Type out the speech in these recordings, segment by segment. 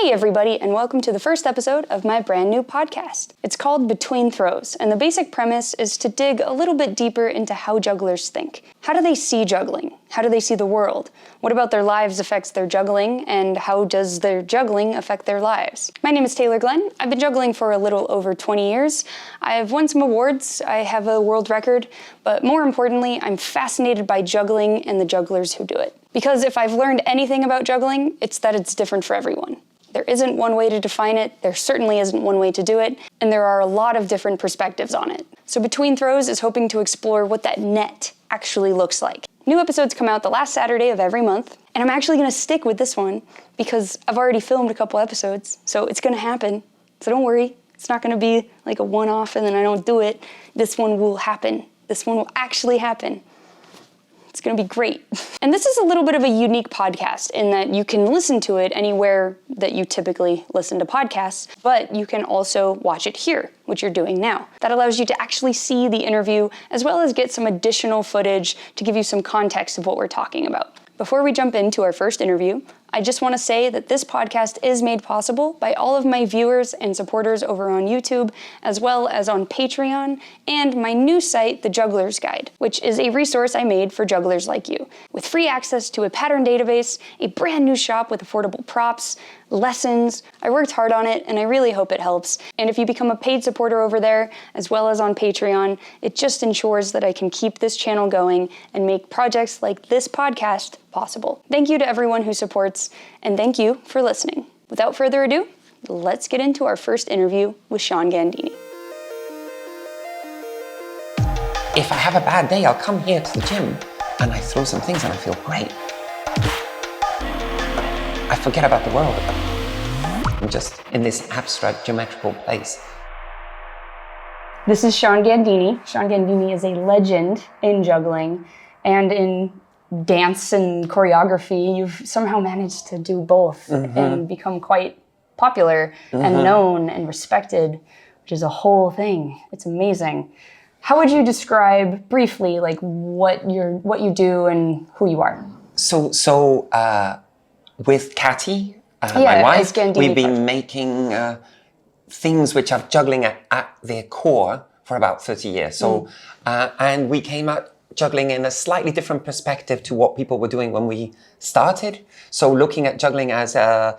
Hey everybody, and welcome to the first episode of my brand new podcast. It's called Between Throws, and the basic premise is to dig a little bit deeper into how jugglers think. How do they see juggling? How do they see the world? What about their lives affects their juggling, and how does their juggling affect their lives? My name is Taylor Glenn. I've been juggling for a little over 20 years. I've won some awards, I have a world record, but more importantly, I'm fascinated by juggling and the jugglers who do it. Because if I've learned anything about juggling, it's that it's different for everyone. There isn't one way to define it, there certainly isn't one way to do it, and there are a lot of different perspectives on it. So Between Throws is hoping to explore what that net actually looks like. New episodes come out the last Saturday of every month, and I'm actually going to stick with this one because I've already filmed a couple episodes, so it's going to happen. So don't worry, it's not going to be like a one-off and then I don't do it. This one will happen. This one will actually happen. It's going to be great. And this is a little bit of a unique podcast in that you can listen to it anywhere that you typically listen to podcasts, but you can also watch it here, which you're doing now. That allows you to actually see the interview as well as get some additional footage to give you some context of what we're talking about. Before we jump into our first interview, I just want to say that this podcast is made possible by all of my viewers and supporters over on YouTube, as well as on Patreon, and my new site, The Juggler's Guide, which is a resource I made for jugglers like you, with free access to a pattern database, a brand new shop with affordable props, lessons. I worked hard on it, and I really hope it helps. And if you become a paid supporter over there, as well as on Patreon, it just ensures that I can keep this channel going and make projects like this podcast possible. Thank you to everyone who supports, and thank you for listening. Without further ado, let's get into our first interview with Sean Gandini. If I have a bad day, I'll come here to the gym and I throw some things and I feel great. I forget about the world. I'm just in this abstract geometrical place. This is Sean Gandini. Sean Gandini is a legend in juggling and in dance and choreography. You've somehow managed to do both and become quite popular and known and respected, which is a whole thing. It's amazing. How would you describe briefly like what you do and who you are? So with Catty, my wife, we've been making things which are juggling at their core for about 30 years. So and we came at juggling in a slightly different perspective to what people were doing when we started. So looking at juggling as a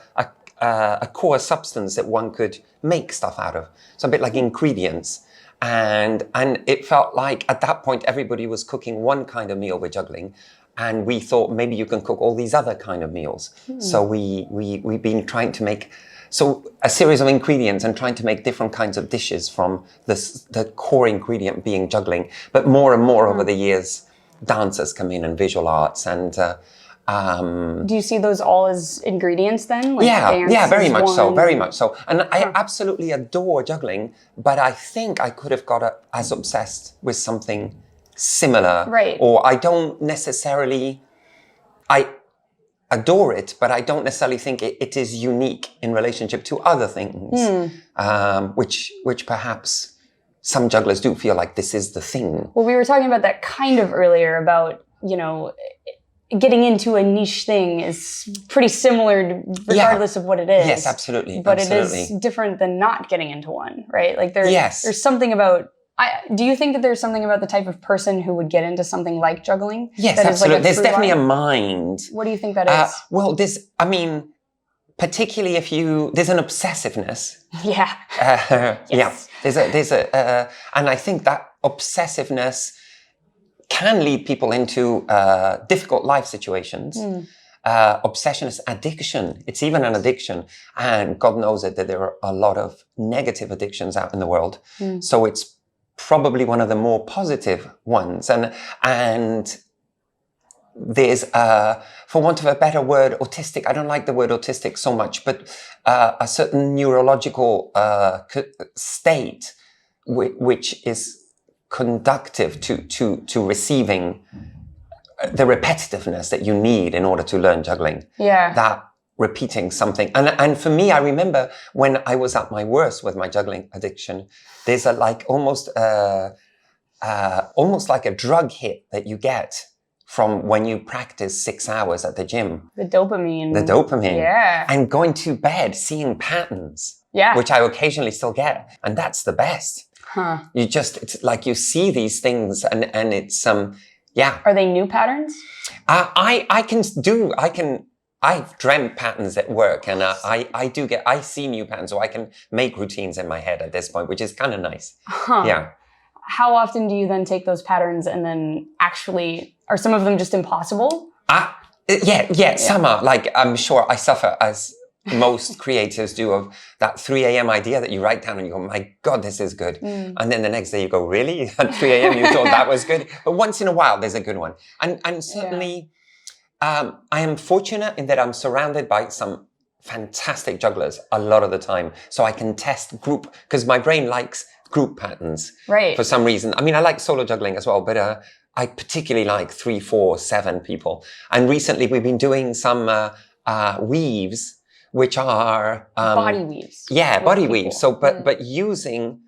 core substance that one could make stuff out of. So a bit like ingredients. And it felt like at that point, everybody was cooking one kind of meal with juggling. And we thought maybe you can cook all these other kind of meals. So we've been trying to make a series of ingredients and trying to make different kinds of dishes from the core ingredient being juggling. But more and more over the years, dancers come in and visual arts and... do you see those all as ingredients then? Like yeah, very much so. And I absolutely adore juggling, but I think I could have got as obsessed with something similar. Right. Or I don't necessarily... I adore it, but I don't necessarily think it is unique in relationship to other things, which perhaps some jugglers do feel like this is the thing. Well, we were talking about that kind of earlier about, getting into a niche thing is pretty similar regardless of what it is. Yes, absolutely. But it is different than not getting into one, right? Like there's something about... do you think that there's something about the type of person who would get into something like juggling? Yes, absolutely. There's definitely a mind. What do you think that is? Well, particularly if there's an obsessiveness. Yeah. Yes. Yeah. And I think that obsessiveness can lead people into difficult life situations. Obsession is addiction. It's even an addiction. And God knows that there are a lot of negative addictions out in the world. So it's probably one of the more positive ones. And there's, for want of a better word, autistic. I don't like the word autistic so much, but a certain neurological state which is conductive to receiving the repetitiveness that you need in order to learn juggling. Yeah. That repeating something. And for me, I remember when I was at my worst with my juggling addiction, there's almost like a drug hit that you get from when you practice 6 hours at the gym. The dopamine. Yeah. And going to bed, seeing patterns. Yeah. Which I occasionally still get. And that's the best. Huh. It's like you see these things and it's, yeah. Are they new patterns? I've dreamt patterns at work and I see new patterns, so I can make routines in my head at this point, which is kind of nice. Huh. Yeah. How often do you then take those patterns and then actually, are some of them just impossible? Yeah. Some are. Like, I'm sure I suffer, as most creators do, of that 3 a.m. idea that you write down and you go, my God, this is good. And then the next day you go, really? At 3 a.m. you thought that was good? But once in a while, there's a good one. And certainly, I am fortunate in that I'm surrounded by some fantastic jugglers a lot of the time. So I can test group, because my brain likes group patterns. Right. For some reason. I mean, I like solo juggling as well, but I particularly like 3, 4, 7 people. And recently we've been doing some weaves, which are body weaves. Yeah, body weaves. So, but using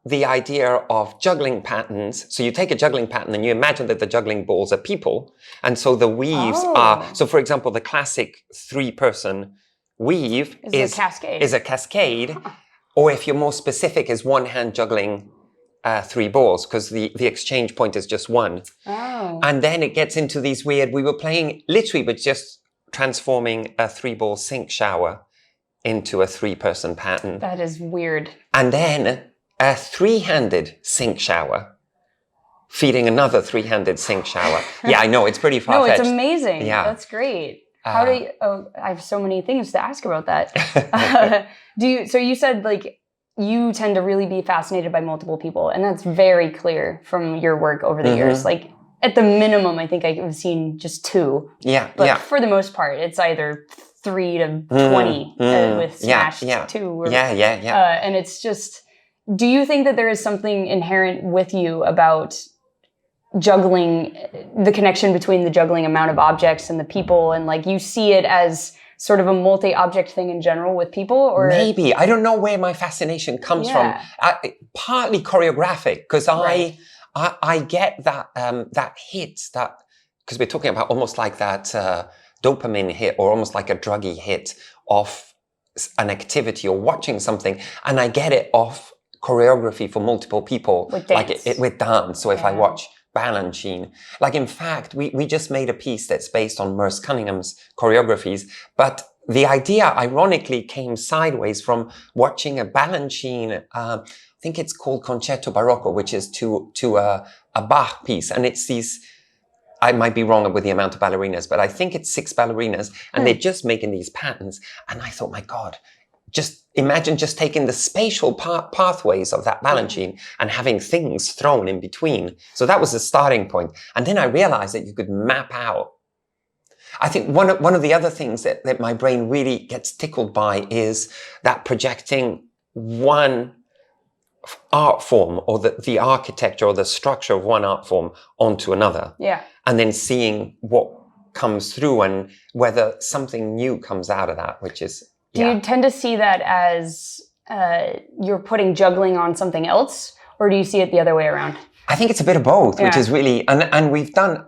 the idea of juggling patterns. So you take a juggling pattern and you imagine that the juggling balls are people, and so the weaves are. So, for example, the classic 3-person weave is a cascade. Or if you're more specific, is one hand juggling 3 balls, because the exchange point is just one. Oh. And then it gets into these weird. We were playing literally, but just transforming a 3-ball sink shower into a 3-person pattern. That is weird. And then a 3-handed sink shower, feeding another 3-handed sink shower. Yeah, I know, it's pretty far-fetched. No, it's amazing. Yeah. That's great. How do you, I have so many things to ask about that. So you said, like, you tend to really be fascinated by multiple people, and that's very clear from your work over the years. Like, at the minimum, I think I've seen just 2. Yeah. But for the most part, it's either 3 to 20 with Smash 2. Or, and it's just, do you think that there is something inherent with you about juggling, the connection between the juggling amount of objects and the people, and like you see it as sort of a multi-object thing in general with people? Or maybe, I don't know where my fascination comes from. Partly choreographic, because I get that hit, that, because we're talking about almost like that dopamine hit, or almost like a druggy hit of an activity or watching something, and I get it off choreography for multiple people, with dance. Like with dance. So if I watch Balanchine, like, in fact, we just made a piece that's based on Merce Cunningham's choreographies, but the idea ironically came sideways from watching a Balanchine, I think it's called Concerto Barocco, which is to a Bach piece, and it's these, I might be wrong with the amount of ballerinas, but I think it's 6 ballerinas, and they're just making these patterns, and I thought, my God, just imagine just taking the spatial pathways of that Balanchine and having things thrown in between. So that was the starting point. And then I realized that you could map out. I think one of the other things that my brain really gets tickled by is that projecting one art form, or the architecture or the structure of one art form onto another. Yeah. And then seeing what comes through and whether something new comes out of that, which is... Do you tend to see that as you're putting juggling on something else, or do you see it the other way around? I think it's a bit of both, which is really, and we've done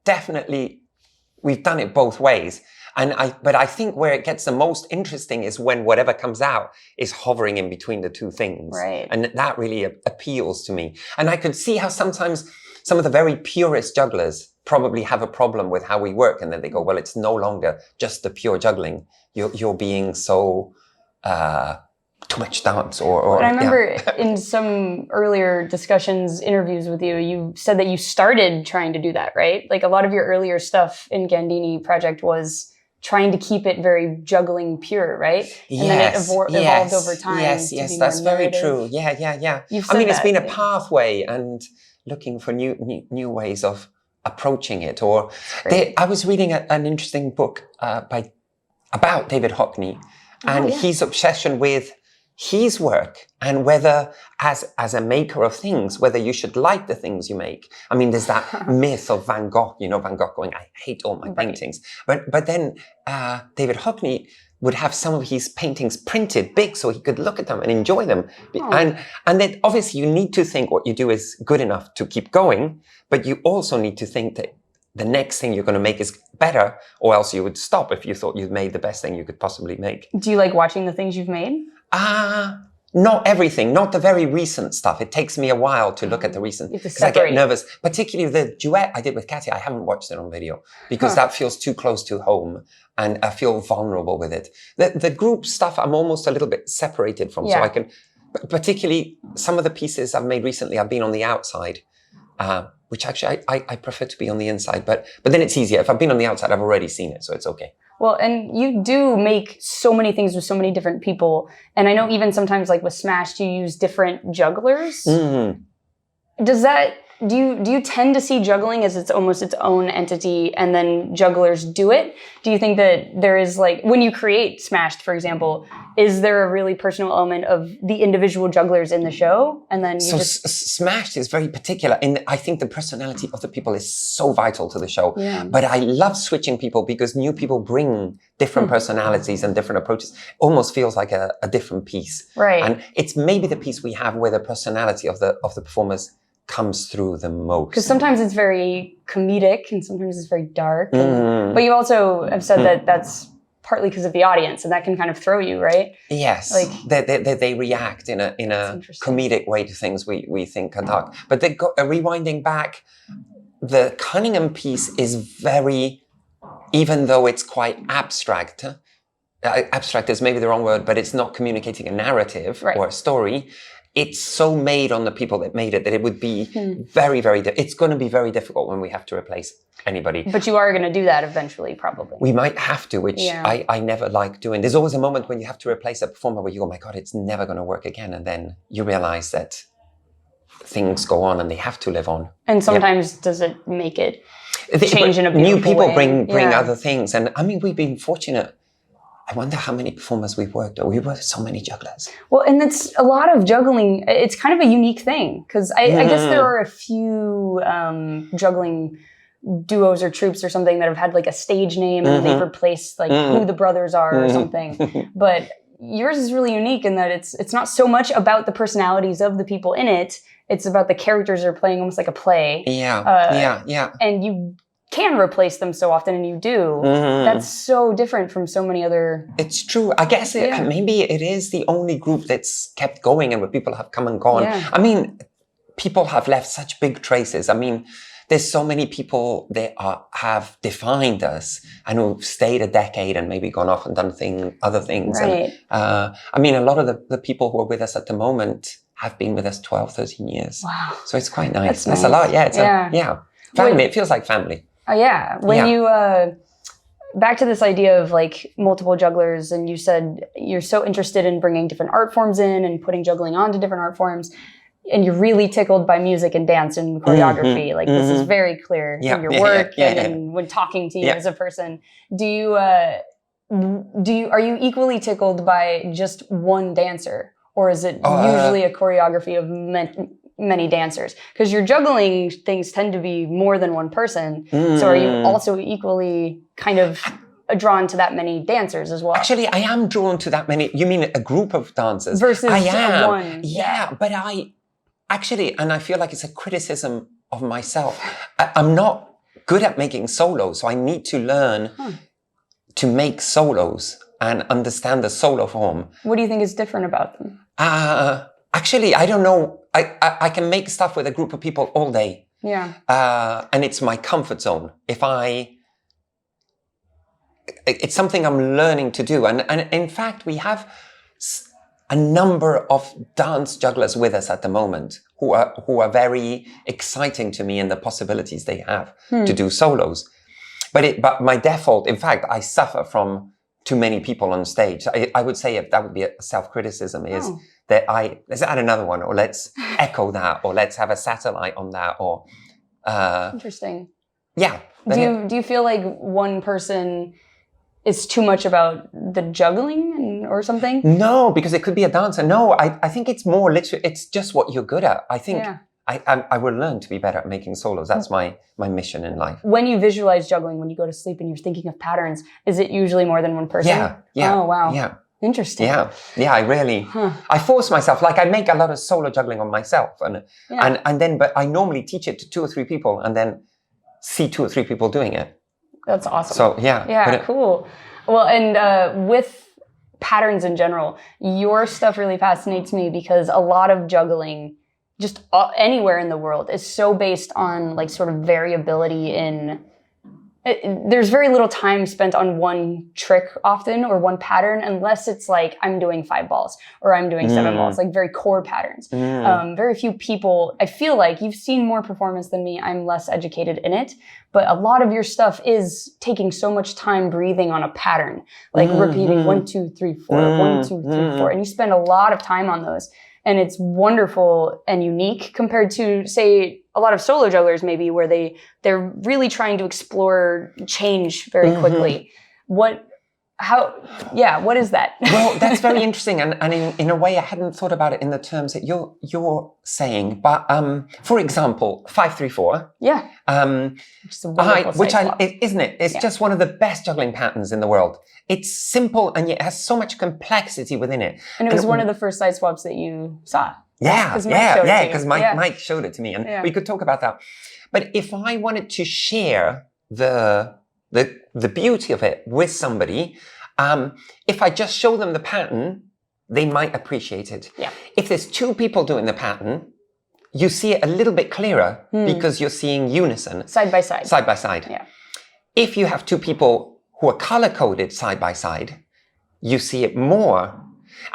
it both ways. But I think where it gets the most interesting is when whatever comes out is hovering in between the two things. Right. And that really appeals to me. And I could see how sometimes some of the very purist jugglers probably have a problem with how we work. And then they go, well, it's no longer just the pure juggling. You're being so too much dance But I remember in some earlier discussions, interviews with you, you said that you started trying to do that, right? Like, a lot of your earlier stuff in Gandini project was trying to keep it very juggling pure, right? And then it evolved over time. Yes, that's very true. Yeah. It's been a pathway, and looking for new ways of approaching it. I was reading an interesting book about David Hockney, and his obsession with his work, and whether as a maker of things, whether you should like the things you make. I mean, there's that myth of Van Gogh, Van Gogh going, I hate all my paintings. But then David Hockney would have some of his paintings printed big so he could look at them and enjoy them. And then obviously you need to think what you do is good enough to keep going, but you also need to think that the next thing you're going to make is better, or else you would stop if you thought you'd made the best thing you could possibly make. Do you like watching the things you've made? Not everything, not the very recent stuff. It takes me a while to look at the recent, because I get nervous. Particularly the duet I did with Katy, I haven't watched it on video because that feels too close to home and I feel vulnerable with it. The group stuff, I'm almost a little bit separated from, so I can, particularly some of the pieces I've made recently, I've been on the outside, which actually I prefer to be on the inside, but then it's easier. If I've been on the outside, I've already seen it, so it's okay. Well, and you do make so many things with so many different people. And I know even sometimes like with Smashed, you use different jugglers. Mm-hmm. Do you tend to see juggling as it's almost its own entity and then jugglers do it? Do you think that there is like, when you create Smashed, for example, is there a really personal element of the individual jugglers in the show? And then Smashed is very particular. And I think the personality of the people is so vital to the show. Yeah. But I love switching people because new people bring different personalities and different approaches. Almost feels like a different piece. Right. And it's maybe the piece we have where the personality of the performers comes through the most. Because sometimes it's very comedic and sometimes it's very dark. But you also have said that that's partly because of the audience and that can kind of throw you, right? Yes. Like they react in a comedic way to things we think are dark. But rewinding back, the Cunningham piece is very, even though it's quite abstract, abstract is maybe the wrong word, but it's not communicating a narrative or a story. It's so made on the people that made it that it would be very, very, it's going to be very difficult when we have to replace anybody. But you are going to do that eventually, probably. We might have to, which I never like doing. There's always a moment when you have to replace a performer where you go, oh my God, it's never going to work again. And then you realize that things go on and they have to live on. And sometimes does it make it change in a beautiful new people way? bring other things. And I mean, we've been fortunate. I wonder how many performers we've worked with. We've worked with so many jugglers. Well, and it's a lot of juggling. It's kind of a unique thing because I guess there are a few juggling duos or troupes or something that have had like a stage name and they've replaced like who the brothers are or something. But yours is really unique in that it's not so much about the personalities of the people in it. It's about the characters they're playing, almost like a play. Yeah. And you can replace them so often, and you do. That's so different from so many other... It's true. I guess maybe it is the only group that's kept going and where people have come and gone. Yeah. I mean, people have left such big traces. I mean, there's so many people that have defined us and who've stayed a decade and maybe gone off and done other things. Right. And, I mean, a lot of the people who are with us at the moment have been with us 12, 13 years. Wow. So it's quite nice. That's a lot. Yeah. It's family. It feels like family. When you, back to this idea of like multiple jugglers, and you said you're so interested in bringing different art forms in and putting juggling onto different art forms, and you're really tickled by music and dance and choreography. Like this is very clear in your work and when talking to you as a person. Are you equally tickled by just one dancer, or is it usually a choreography of many dancers? Because your juggling things tend to be more than one person. So are you also equally kind of drawn to that many dancers as well? Actually, I am drawn to that many. You mean a group of dancers? Versus one. Yeah, but and I feel like it's a criticism of myself. I'm not good at making solos, so I need to learn to make solos and understand the solo form. What do you think is different about them? Actually, I don't know. I can make stuff with a group of people all day. Yeah. And it's my comfort zone. It's something I'm learning to do. And in fact, we have a number of dance jugglers with us at the moment who are very exciting to me in the possibilities they have to do solos. But my default, in fact, I suffer from too many people on stage. I would say if that would be a self-criticism is that let's add another one, or let's echo that, or let's have a satellite on that, or... Interesting. Yeah. Do you feel like one person is too much about the juggling or something? No, because it could be a dancer. No, I think it's more literally, it's just what you're good at. I think I will learn to be better at making solos. That's my mission in life. When you visualize juggling, when you go to sleep and you're thinking of patterns, is it usually more than one person? Yeah. Oh, wow. Yeah. Interesting. Yeah, I really, I force myself, like I make a lot of solo juggling on myself but I normally teach it to 2 or 3 people and then see 2 or 3 people doing it. That's awesome. So yeah. Yeah, cool. Well, and with patterns in general, your stuff really fascinates me because a lot of juggling, just anywhere in the world, is so based on like sort of variability in... There's very little time spent on one trick often or one pattern unless it's like I'm doing 5 balls or I'm doing 7 balls, like very core patterns. Very few people, I feel like you've seen more performance than me. I'm less educated in it, but a lot of your stuff is taking so much time breathing on a pattern, like repeating 1, 2, 3, 4, 1, 2, 3, 4. And you spend a lot of time on those. And it's wonderful and unique compared to, say, a lot of solo jugglers maybe where they're really trying to explore change very quickly. What is that? Well, that's very interesting. And in a way, I hadn't thought about it in the terms that you're saying. But for example, 5-3-4. Yeah. Isn't it? It's just one of the best juggling patterns in the world. It's simple and yet has so much complexity within it. And it was one of the first side swaps that you saw. Yeah, because Mike showed it to me, and we could talk about that. But if I wanted to share the beauty of it with somebody, if I just show them the pattern, they might appreciate it. Yeah. If there's 2 people doing the pattern, you see it a little bit clearer because you're seeing unison. Side by side. Side by side. Yeah. If you have 2 people who are color-coded side by side, you see it more.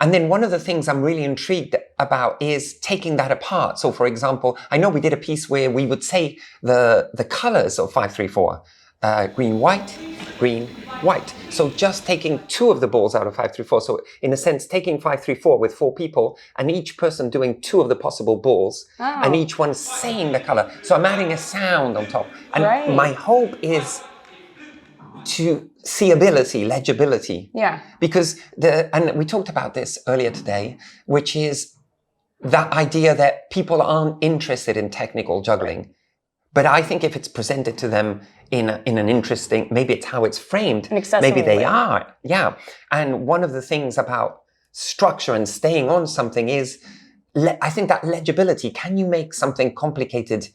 And then one of the things I'm really intrigued about is taking that apart. So for example, I know we did a piece where we would say the colors of 5-3-4, green, white. So just taking 2 of the balls out of 5-3-4. So in a sense, taking 5-3-4 with 4 people and each person doing 2 of the possible balls and each one saying the color. So I'm adding a sound on top. And my hope is to seeability, legibility. Yeah. Because and we talked about this earlier today, which is that idea that people aren't interested in technical juggling. But I think if it's presented to them in an interesting, maybe it's how it's framed, maybe they are. Yeah. And one of the things about structure and staying on something is, I think that legibility. Can you make something complicated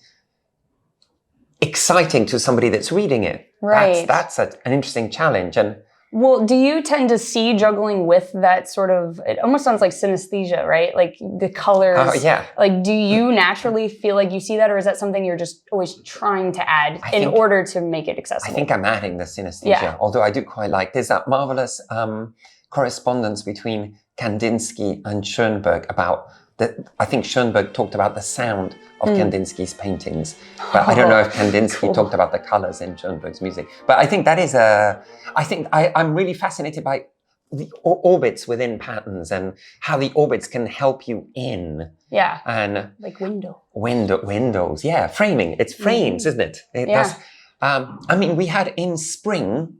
exciting to somebody that's reading it? Right. That's an interesting challenge. And well, do you tend to see juggling with that sort of, it almost sounds like synesthesia, right? Like the colors. Yeah. Like, do you naturally feel like you see that, or is that something you're just always trying to add in order to make it accessible? I think I'm adding the synesthesia, although I do quite like, there's that marvelous correspondence between Kandinsky and Schoenberg about I think Schoenberg talked about the sound of Kandinsky's paintings, but I don't know if Kandinsky talked about the colors in Schoenberg's music. But I think that is I'm really fascinated by the orbits within patterns and how the orbits can help you in. Yeah. And like windows. Yeah. Framing. It's frames, isn't it? I mean, we had in spring,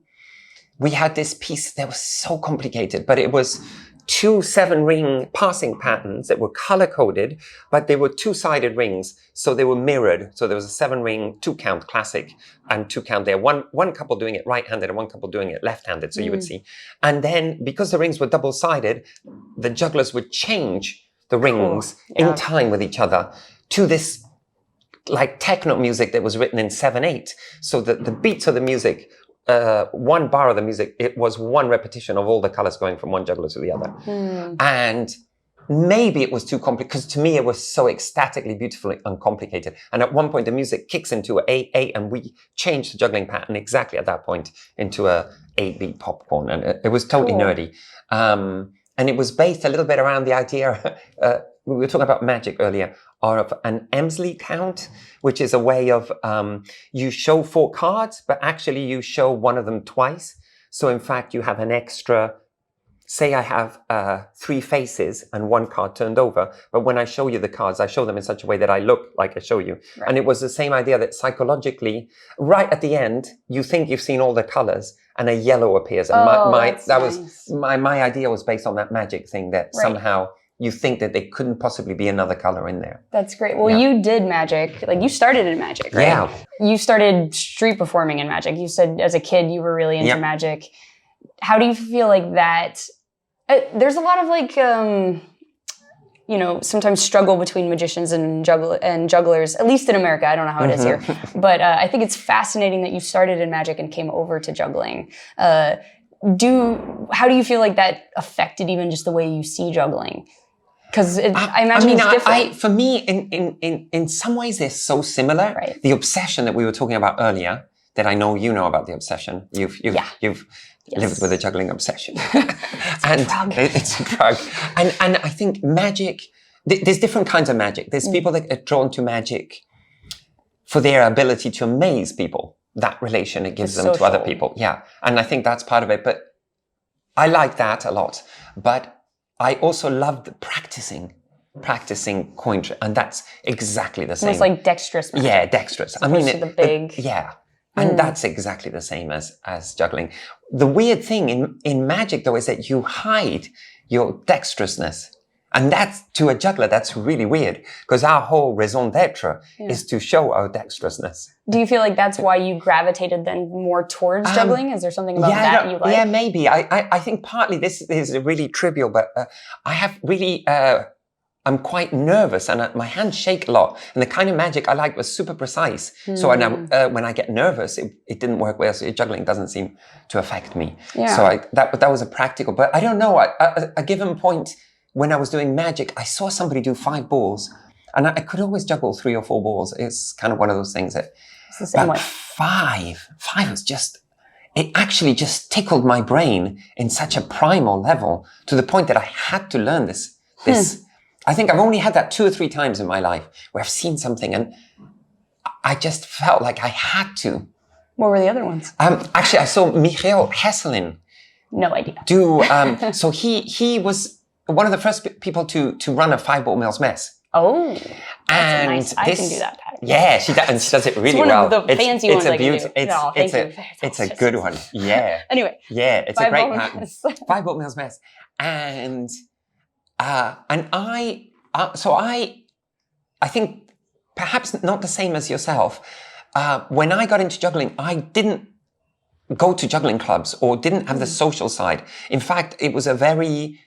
we had this piece that was so complicated, but it was 2 7-ring passing patterns that were color-coded, but they were 2-sided rings, so they were mirrored. So there was a 7-ring 2-count classic and 2-count there. One couple doing it right-handed and one couple doing it left-handed, so you would see. And then, because the rings were double-sided, the jugglers would change the rings in time with each other to this like techno music that was written in 7/8. So that the beats of the music, 1 bar of the music, it was 1 repetition of all the colors going from one juggler to the other. And maybe it was too complicated, because to me it was so ecstatically, beautifully uncomplicated. And at one point the music kicks into A, and we changed the juggling pattern exactly at that point into a 8-beat popcorn. And it was totally nerdy. And it was based a little bit around the idea, we were talking about magic earlier, of an Emsley count, which is a way of, you show 4 cards, but actually you show one of them twice. So in fact, you have an extra, say I have 3 faces and 1 card turned over, but when I show you the cards, I show them in such a way that I look like I show you. Right. And it was the same idea that psychologically, right at the end, you think you've seen all the colors and a yellow appears. And my idea was based on that magic thing that somehow you think that there couldn't possibly be another color in there. That's great. Well, you did magic. Like, you started in magic, right? Yeah. You started street performing in magic. You said as a kid you were really into magic. How do you feel like that? There's a lot of like sometimes struggle between magicians and jugglers, at least in America. I don't know how it is here. But I think it's fascinating that you started in magic and came over to juggling. How do you feel like that affected even just the way you see juggling? Because I imagine it's different. For me, in some ways, they're so similar. Right. The obsession that we were talking about earlier, that I know you know about the obsession. You've lived with a juggling obsession. It's a drug. And I think magic, there's different kinds of magic. There's people that are drawn to magic for their ability to amaze people. That relation it gives them to other people. Yeah. And I think that's part of it. But I like that a lot. But I also loved practicing coin trick, and that's exactly the same. Almost like dexterous magic. Yeah, dexterous. The big. And that's exactly the same as juggling. The weird thing in magic, though, is that you hide your dexterousness. And that's, to a juggler, that's really weird, because our whole raison d'etre is to show our dexterousness. Do you feel like that's why you gravitated then more towards juggling? Is there something about that you like? Yeah, maybe. I think partly this is really trivial, but I have really... I'm quite nervous and my hands shake a lot. And the kind of magic I liked was super precise. So when I get nervous, it didn't work well. So juggling doesn't seem to affect me. Yeah. So that was a practical, but I don't know. At a given point when I was doing magic, I saw somebody do 5 balls and I could always juggle 3 or 4 balls. It's kind of one of those things that, it's the same way. 5 was just, it actually just tickled my brain in such a primal level to the point that I had to learn this. I think I've only had that 2 or 3 times in my life where I've seen something and I just felt like I had to. What were the other ones? Actually, I saw Michael Hesselin. No idea. So he was one of the first people to run a 5-ball Mills mess. Oh, that's nice. I can do that. Yeah, she does it really well. It's one of the fancy ones I can do. It's a good one. Yeah. Anyway. Yeah, it's a great pattern. 5-ball Mills mess. And I think perhaps not the same as yourself. When I got into juggling, I didn't go to juggling clubs or didn't have the social side. In fact, it was a very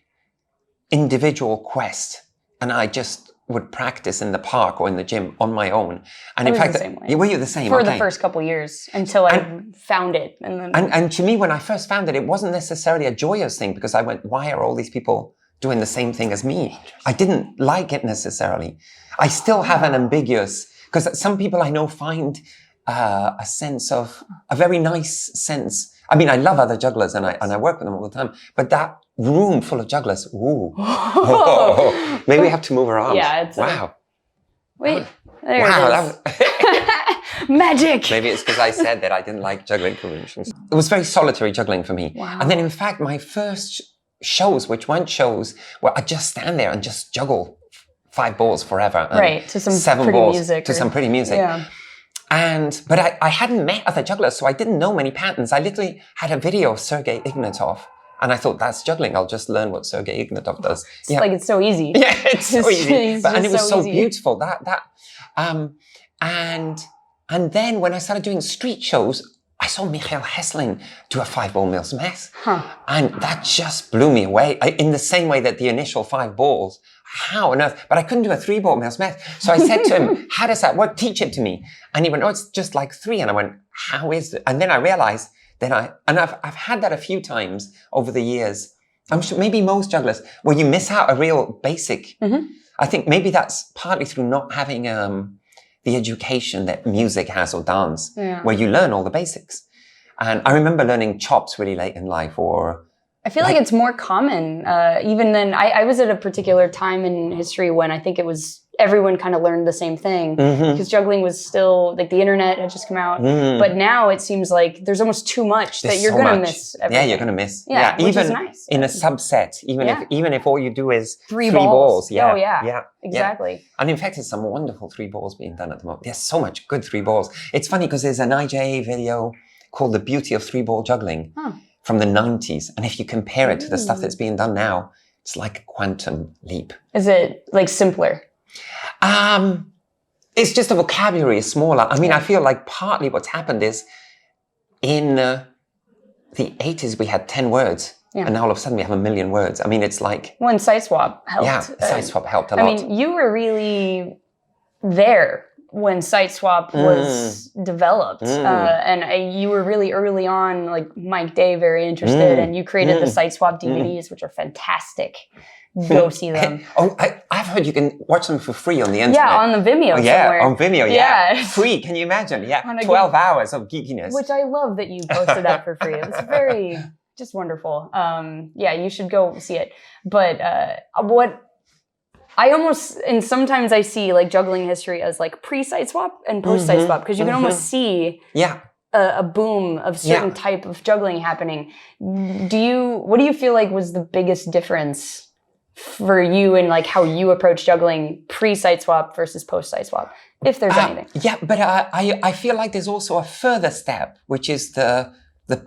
individual quest, and I just would practice in the park or in the gym on my own. And in fact, were you the same? For the first couple of years until I found it, and to me, when I first found it, it wasn't necessarily a joyous thing because I went, "Why are all these people doing the same thing as me?" I didn't like it necessarily. I still have an ambiguous, because some people I know find a sense of, a very nice sense. I mean, I love other jugglers and I work with them all the time, but that room full of jugglers, ooh. Maybe we have to move our arms. Yeah, it's wow. Wait, there it is. Magic! Maybe it's because I said that I didn't like juggling conventions. It was very solitary juggling for me. Wow. And then in fact, my first shows, which weren't shows, where I just stand there and just juggle 5 balls forever. Right, to some 7 pretty balls music. To some pretty music. Yeah. But I hadn't met other jugglers, so I didn't know many patterns. I literally had a video of Sergei Ignatov, and I thought, that's juggling. I'll just learn what Sergei Ignatov does. It's like it's so easy. Yeah, it's so easy. And it was so easy. beautiful. And then when I started doing street shows, I saw Michael Hesselin do a 5-ball Mills mess. And that just blew me away. In the same way that the initial 5 balls, how on earth? But I couldn't do a 3-ball Mills mess. So I said to him, how does that work? Teach it to me. And he went, oh, it's just like 3. And I went, how is it? And then I realized that I've had that a few times over the years. I'm sure maybe most jugglers, where you miss out a real basic. I think maybe that's partly through not having the education that music has or dance, where you learn all the basics. And I remember learning chops really late in life, or... I feel like it's more common, even then. I was at a particular time in history when I think it was everyone kind of learned the same thing, because juggling was still, like, the internet had just come out. But now it seems like there's almost too much that you're going to miss everything. Yeah, you're going to miss. Yeah, which even is nice. In a subset, even if all you do is 3 balls. Yeah. Oh, yeah. Exactly. Yeah. And in fact, there's some wonderful 3 balls being done at the moment. There's so much good 3 balls. It's funny because there's an IJA video called The Beauty of 3-Ball Juggling from the 90s. And if you compare it to the stuff that's being done now, it's like a quantum leap. Is it like simpler? It's just the vocabulary is smaller. I mean, I feel like partly what's happened is in the 80s, we had 10 words. Yeah. And now all of a sudden we have a million words. I mean, it's like... When site swap helped. Yeah, site swap helped a lot. I mean, you were really there when site swap was developed. And you were really early on, like Mike Day, very interested, and you created the site swap DVDs, which are fantastic. Go see them. I've heard you can watch them for free on the internet. Yeah, on the Vimeo somewhere. On Vimeo, yeah. Free, can you imagine? Yeah, 12 hours of geekiness. Which I love that you posted that for free. It's very, just wonderful. Yeah, you should go see it. But what I almost, and sometimes I see like juggling history as like pre-site swap and post-site swap, because you can almost see a boom of certain type of juggling happening. What do you feel like was the biggest difference for you and like how you approach juggling pre-site swap versus post-site swap, if there's anything? Yeah, but I feel like there's also a further step, which is the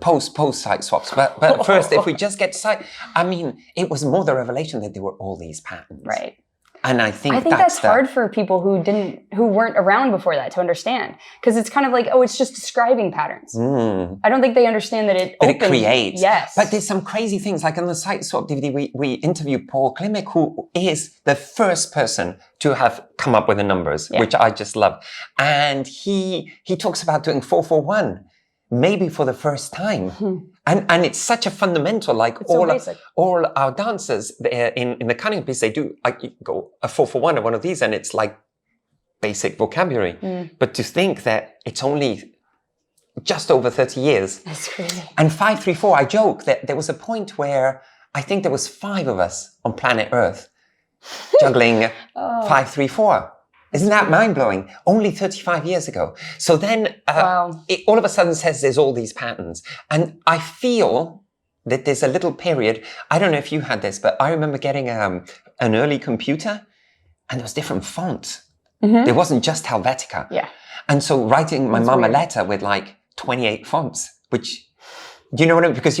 post-site swaps. But first, if we just get site, I mean, it was more the revelation that there were all these patterns. Right. And I think that's hard for people who weren't around before that to understand, because it's kind of like, oh, it's just describing patterns. I don't think they understand that it creates. Yes. But there's some crazy things. Like on the site swap DVD, we interviewed Paul Klimek, who is the first person to have come up with the numbers, which I just love. And he talks about doing 4-4-1, maybe for the first time. And it's such a fundamental, like all our dancers in the cunning piece, they do like you go a 4-4-1 or one of these, and it's like basic vocabulary. But to think that it's only just over 30 years. That's crazy. And 5-3-4, I joke that there was a point where I think there was 5 of us on planet Earth juggling 5-3-4. Isn't that mind-blowing? Only 35 years ago. So then it all of a sudden says there's all these patterns. And I feel that there's a little period. I don't know if you had this, but I remember getting an early computer and there was different fonts. There wasn't just Helvetica. Yeah. And so writing my mom a letter with like 28 fonts, which, do you know what I mean? Because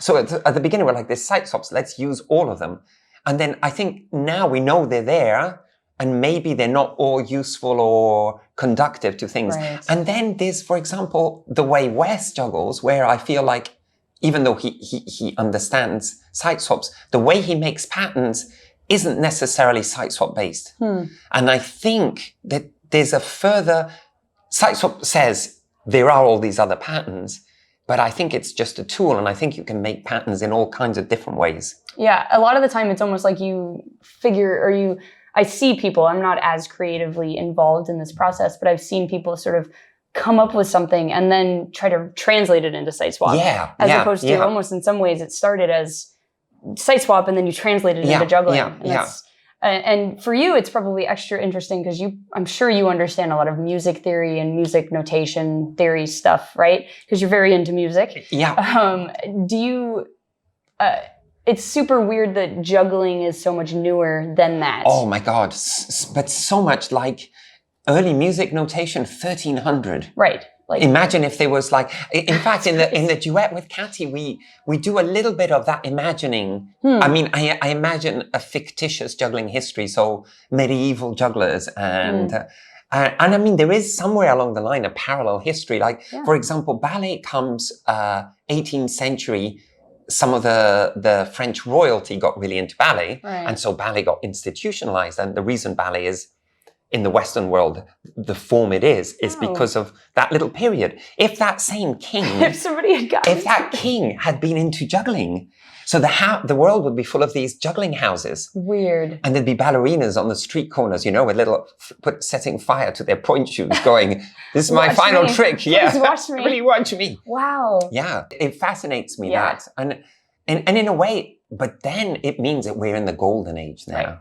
so at the beginning we're like, there's site swaps, let's use all of them. And then I think now we know they're there, and maybe they're not all useful or conductive to things. Right. And then there's, for example, the way Wes juggles, where I feel like, even though he understands site swaps, the way he makes patterns isn't necessarily site swap based. And I think that there's a further, site swap says there are all these other patterns, but I think it's just a tool, and I think you can make patterns in all kinds of different ways. Yeah, a lot of the time it's almost like I see people, I'm not as creatively involved in this process, but I've seen people sort of come up with something and then try to translate it into site swap. As opposed to almost in some ways it started as site swap and then you translate it into juggling. And for you, it's probably extra interesting because I'm sure you understand a lot of music theory and music notation theory stuff, right? Because you're very into music. It's super weird that juggling is so much newer than that. Oh my God. But so much like early music notation, 1300. Right. Like, imagine if there was like, in fact, in the duet with Cathy, we do a little bit of that imagining. I mean, I imagine a fictitious juggling history. So medieval jugglers and I mean, there is somewhere along the line a parallel history. Like, for example, ballet comes 18th century. Some of the French royalty got really into ballet. Right. And so ballet got institutionalized. And the reason ballet is in the Western world, the form it is because of that little period. If that same king, if that king had been into juggling, so the world would be full of these juggling houses. Weird. And there'd be ballerinas on the street corners, you know, with little, setting fire to their point shoes going, this is my final trick. Please watch me. Really watch me. Wow. Yeah. It fascinates me that. And in a way, but then it means that we're in the golden age now. Right.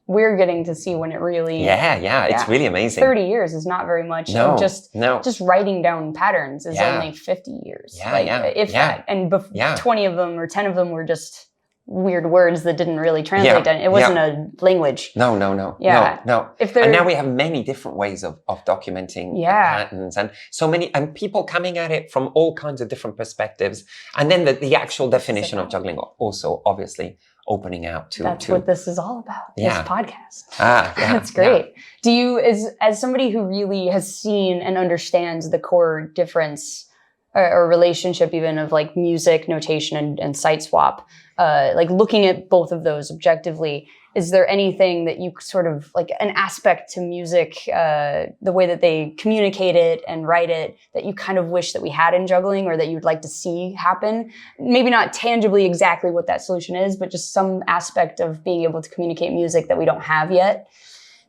We're getting to see when it really... Yeah, it's really amazing. 30 years is not very much. No, just writing down patterns is only 50 years. If that. And 20 of them or 10 of them were just weird words that didn't really translate. It wasn't a language. No. Yeah. No. And now we have many different ways of documenting patterns and so many, and people coming at it from all kinds of different perspectives. And then the actual definition of juggling also, obviously, opening out to... That's what this is all about, this podcast. That's great. Do you, as somebody who really has seen and understands the core difference or relationship even of like music notation and site swap, like looking at both of those objectively, is there anything that you sort of like an aspect to music, the way that they communicate it and write it, that you kind of wish that we had in juggling or that you'd like to see happen? Maybe not tangibly exactly what that solution is, but just some aspect of being able to communicate music that we don't have yet,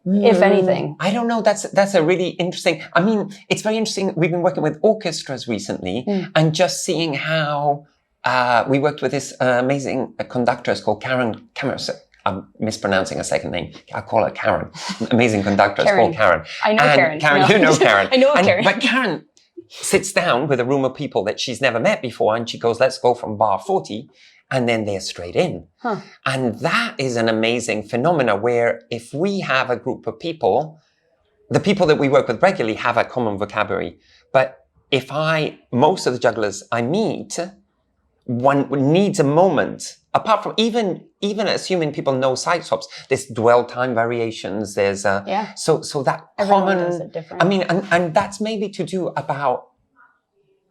if anything. I don't know. That's a really interesting, I mean, it's very interesting. We've been working with orchestras recently and just seeing how we worked with this amazing conductress called Karen Camerson. I'm mispronouncing her second name. I'll call her Karen. Amazing conductor. It's called Karen. I know Karen. Karen, no. You know Karen. I know Karen. But Karen sits down with a room of people that she's never met before, and she goes, let's go from bar 40, and then they're straight in. And that is an amazing phenomena where if we have a group of people, the people that we work with regularly have a common vocabulary. But if most of the jugglers I meet, one needs a moment, apart from even assuming people know side swaps, there's dwell time variations, there's so that everyone common, does it different. I mean, and that's maybe to do about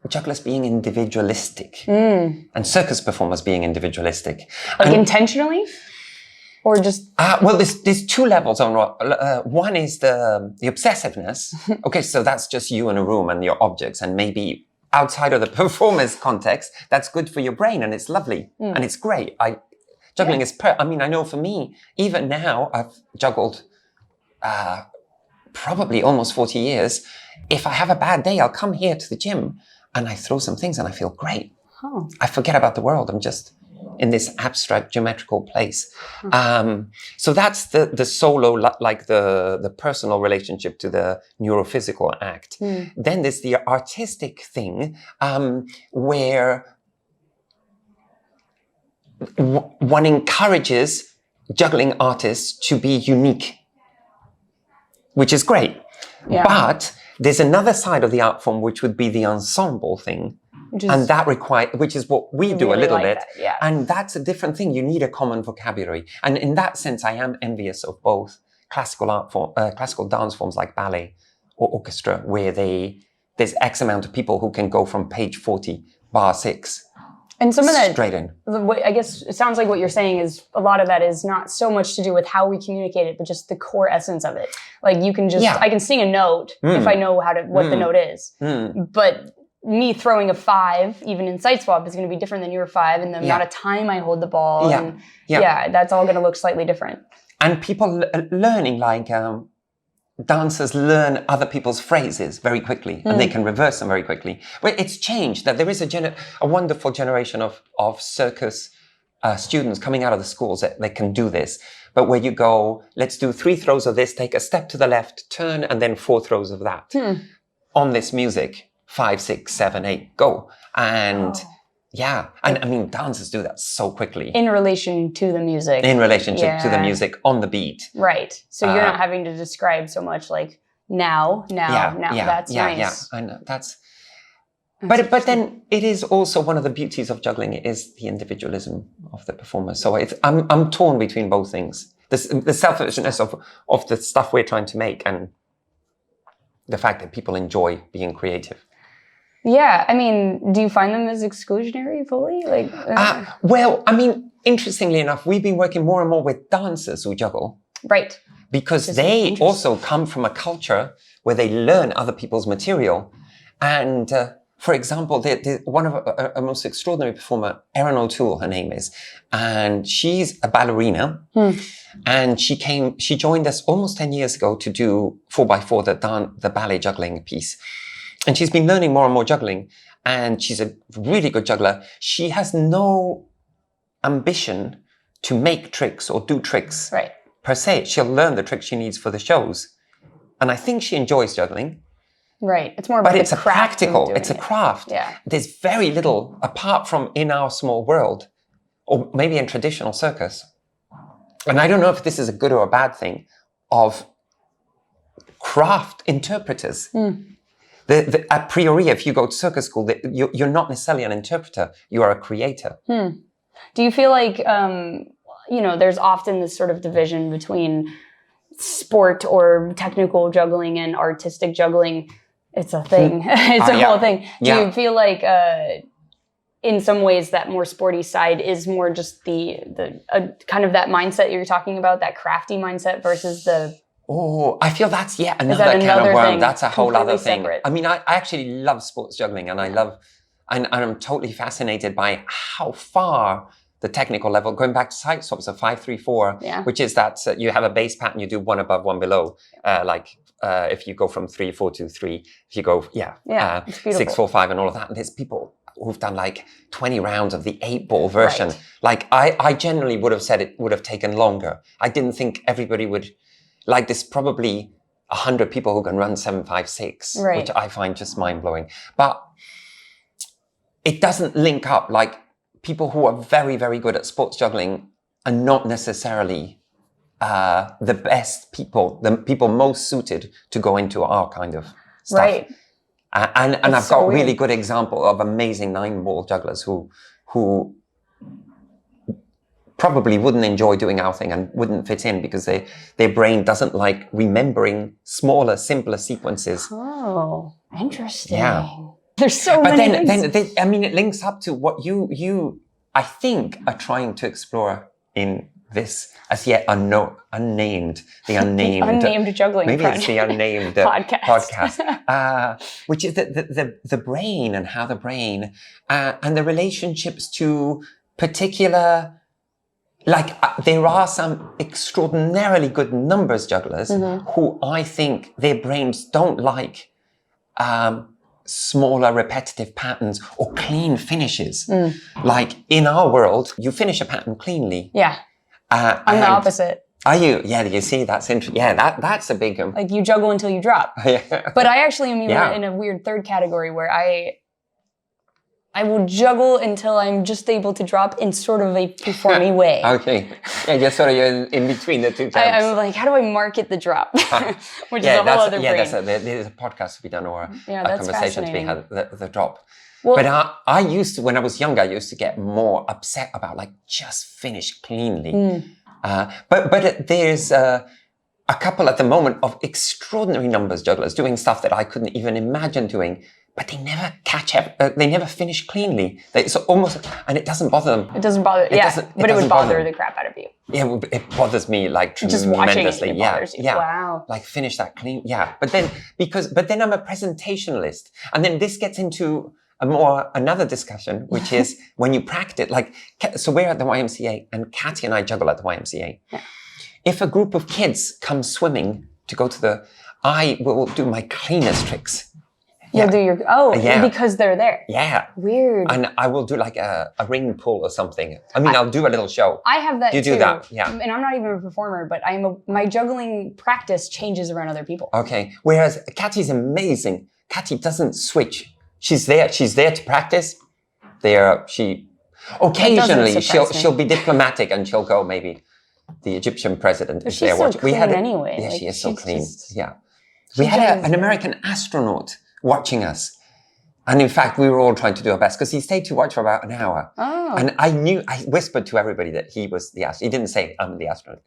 jugglers being individualistic and circus performers being individualistic. Like intentionally? Or just... well, there's two levels on one is the obsessiveness. Okay, so that's just you in a room and your objects, and maybe outside of the performance context, that's good for your brain and it's lovely and it's great. Juggling is I mean, I know for me, even now, I've juggled probably almost 40 years. If I have a bad day, I'll come here to the gym and I throw some things and I feel great. I forget about the world. I'm just in this abstract geometrical place. So that's the solo, like the personal relationship to the neurophysical act. Then there's the artistic thing, where one encourages juggling artists to be unique, which is great. But there's another side of the art form, which would be the ensemble thing. And that which is what we do a little bit. And that's a different thing. You need a common vocabulary. And in that sense, I am envious of both classical art form, classical dance forms like ballet or orchestra, where there's X amount of people who can go from page 40, bar 6, and some of that straight in. I guess it sounds like what you're saying is a lot of that is not so much to do with how we communicate it, but just the core essence of it. Like you can just, I can sing a note if I know what the note is. But me throwing a 5, even in side swap, is going to be different than your 5, and the amount of time I hold the ball. And that's all going to look slightly different. And people learning, like dancers learn other people's phrases very quickly, and they can reverse them very quickly. Well, it's changed. That there is a wonderful generation of circus students coming out of the schools that they can do this. But where you go, let's do 3 throws of this, take a step to the left, turn, and then 4 throws of that on this music. 5, 6, 7, 8, go. And and I mean, dancers do that so quickly. In relation to the music. In relationship to the music on the beat. Right. So you're not having to describe so much like now. That's nice. Yeah, I know. But then it is also one of the beauties of juggling is the individualism of the performer. So I'm torn between both things. The selfishness of the stuff we're trying to make and the fact that people enjoy being creative. Yeah, I mean, do you find them as exclusionary fully? Well, I mean, interestingly enough, we've been working more and more with dancers who juggle. Right. Because they also come from a culture where they learn other people's material. And for example, one of a most extraordinary performer, Erin O'Toole, her name is, and she's a ballerina. And she joined us almost 10 years ago to do 4x4, the ballet juggling piece. And she's been learning more and more juggling, and she's a really good juggler. She has no ambition to make tricks or do tricks per se. She'll learn the tricks she needs for the shows. And I think she enjoys juggling. Right. It's more about the craft. But it's a craft. Yeah. There's very little, apart from in our small world, or maybe in traditional circus. And I don't know if this is a good or a bad thing, of craft interpreters. A priori, if you go to circus school, you're not necessarily an interpreter. You are a creator. Do you feel like, there's often this sort of division between sport or technical juggling and artistic juggling? It's a thing. It's a whole thing. Do you feel like in some ways that more sporty side is more just the kind of that mindset you're talking about, that crafty mindset versus the... Oh, I feel that's yet another kind of worm. Thing, that's a whole other thing. Separate. I mean, I actually love sports juggling, and and I'm totally fascinated by how far the technical level, going back to side swaps of 5-3-4, which is that you have a base pattern, you do one above, one below. If you go from 3-4-2-3, if you go, 6-4-5 and all of that. And there's people who've done like 20 rounds of the 8-ball version. Right. Like I generally would have said it would have taken longer. I didn't think everybody would, like there's probably 100 people who can run 7-5-6, which I find just mind blowing. But it doesn't link up. Like people who are very, very good at sports juggling are not necessarily the best people, the people most suited to go into our kind of stuff. Right. And I've got really good example of amazing 9-ball jugglers who probably wouldn't enjoy doing our thing and wouldn't fit in because their brain doesn't like remembering smaller, simpler sequences. Oh, interesting. Yeah. There's so many things. Then, I mean, it links up to what you, I think, are trying to explore in this as yet unnamed juggling. Maybe it's the unnamed podcast, which is the brain and how the brain and the relationships to particular. Like there are some extraordinarily good numbers jugglers who I think their brains don't like smaller repetitive patterns or clean finishes. Like in our world, you finish a pattern cleanly. Yeah. I'm the opposite. Are you? Yeah, you see, that's interesting. Yeah, that's a big... like you juggle until you drop. But I actually am in a weird third category where I will juggle until I'm just able to drop in sort of a performy way. Okay. Yeah, you're sort of in between the two camps. I'm like, how do I market the drop? Which is a whole other brain. Yeah, there's a podcast to be done or a conversation to be had, the drop. Well, but I used to, when I was younger, I used to get more upset about like, just finish cleanly. But there's a couple at the moment of extraordinary numbers jugglers doing stuff that I couldn't even imagine doing. But they never they never finish cleanly. It's almost, and it doesn't bother them. It doesn't bother, but it would bother the crap out of you. Yeah, it bothers me like tremendously. Just watching it bothers you. Yeah. Wow. Like finish that clean. Yeah. But then, I'm a presentationalist. And then this gets into another discussion, which is when you practice, like, so we're at the YMCA and Katy and I juggle at the YMCA. Yeah. If a group of kids come swimming to go to I will do my cleanest tricks. You'll do your, because they're there. Yeah. Weird. And I will do like a ring pull or something. I mean, I'll do a little show. I have that too. You do that, yeah. And I'm not even a performer, but my juggling practice changes around other people. Okay. Whereas Katy's amazing. Katy doesn't switch. She's there to practice. Occasionally she'll be diplomatic and she'll go maybe the Egyptian president is there watching. Clean anyway. Yeah, like, she is so clean. We had an American astronaut watching us. And in fact, we were all trying to do our best because he stayed to watch for about an hour. Oh. And I whispered to everybody that he was the astronaut. He didn't say, I'm the astronaut.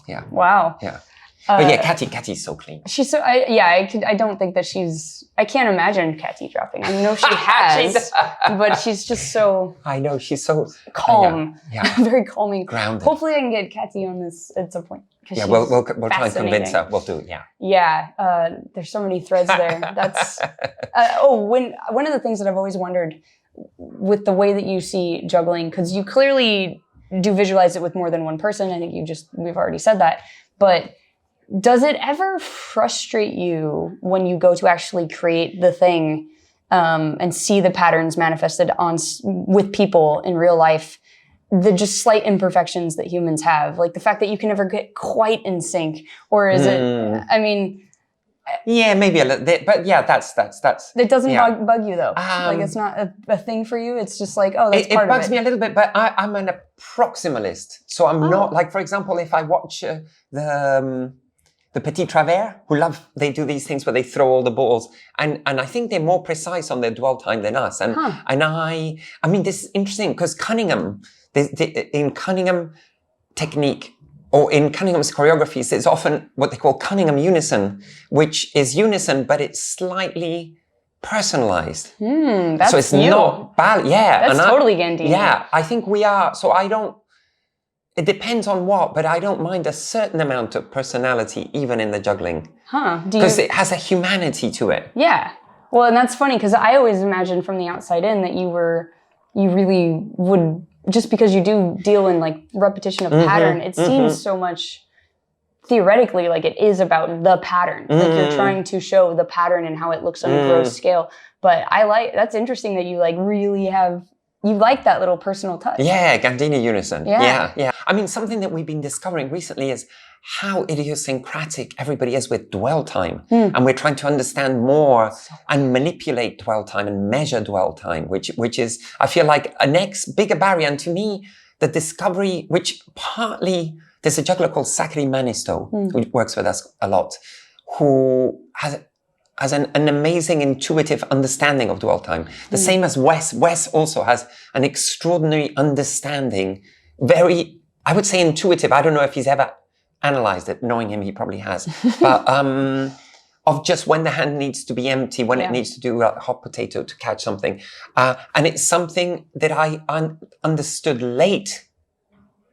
Yeah. Wow. Yeah. But yeah, Katy's so clean. She's so, I don't think that I can't imagine Katy dropping. I know she has, but she's just so... I know, she's so... calm. Yeah. Very calming. Grounded. Hopefully I can get Katy on this at some point. Yeah, we'll try and convince her. We'll do it, yeah. Yeah, there's so many threads there. That's... one of the things that I've always wondered with the way that you see juggling, because you clearly do visualize it with more than one person. I think we've already said that. But does it ever frustrate you when you go to actually create the thing and see the patterns manifested with people in real life, the just slight imperfections that humans have, like the fact that you can never get quite in sync, or is it? I mean, yeah, maybe a little bit, but yeah, that's. It doesn't bug you though. Like it's not a thing for you. It's just like, that's part of it. It bugs me a little bit, but I'm an approximalist, so I'm not like, for example, if I watch the Petit Travers, they do these things where they throw all the balls, and I think they're more precise on their dwell time than us. And I mean, this is interesting because Cunningham. In Cunningham technique, or in Cunningham's choreographies, there's often what they call Cunningham unison, which is unison, but it's slightly personalized. That's so it's you. not bad. Yeah. That's totally Gandini. Yeah, I think we are. So it depends on what, but I don't mind a certain amount of personality even in the juggling. Because it has a humanity to it. Yeah. Well, and that's funny because I always imagined from the outside in that you really would, just because you do deal in like repetition of pattern, it seems so much theoretically like it is about the pattern. Like you're trying to show the pattern and how it looks on a gross scale. But that's interesting that you like really you like that little personal touch. Yeah, Gandini unison. Yeah. I mean, something that we've been discovering recently is how idiosyncratic everybody is with dwell time. And we're trying to understand more and manipulate dwell time and measure dwell time, which is, I feel like, a next bigger barrier. And to me, the discovery, which partly, there's a juggler called Sakari Manisto, who works with us a lot, who has an amazing intuitive understanding of dwell time. The same as Wes. Wes also has an extraordinary understanding, very, I would say intuitive. I don't know if he's ever analyzed it. Knowing him, he probably has. But of just when the hand needs to be empty, when it needs to do a hot potato to catch something. And it's something that I understood late.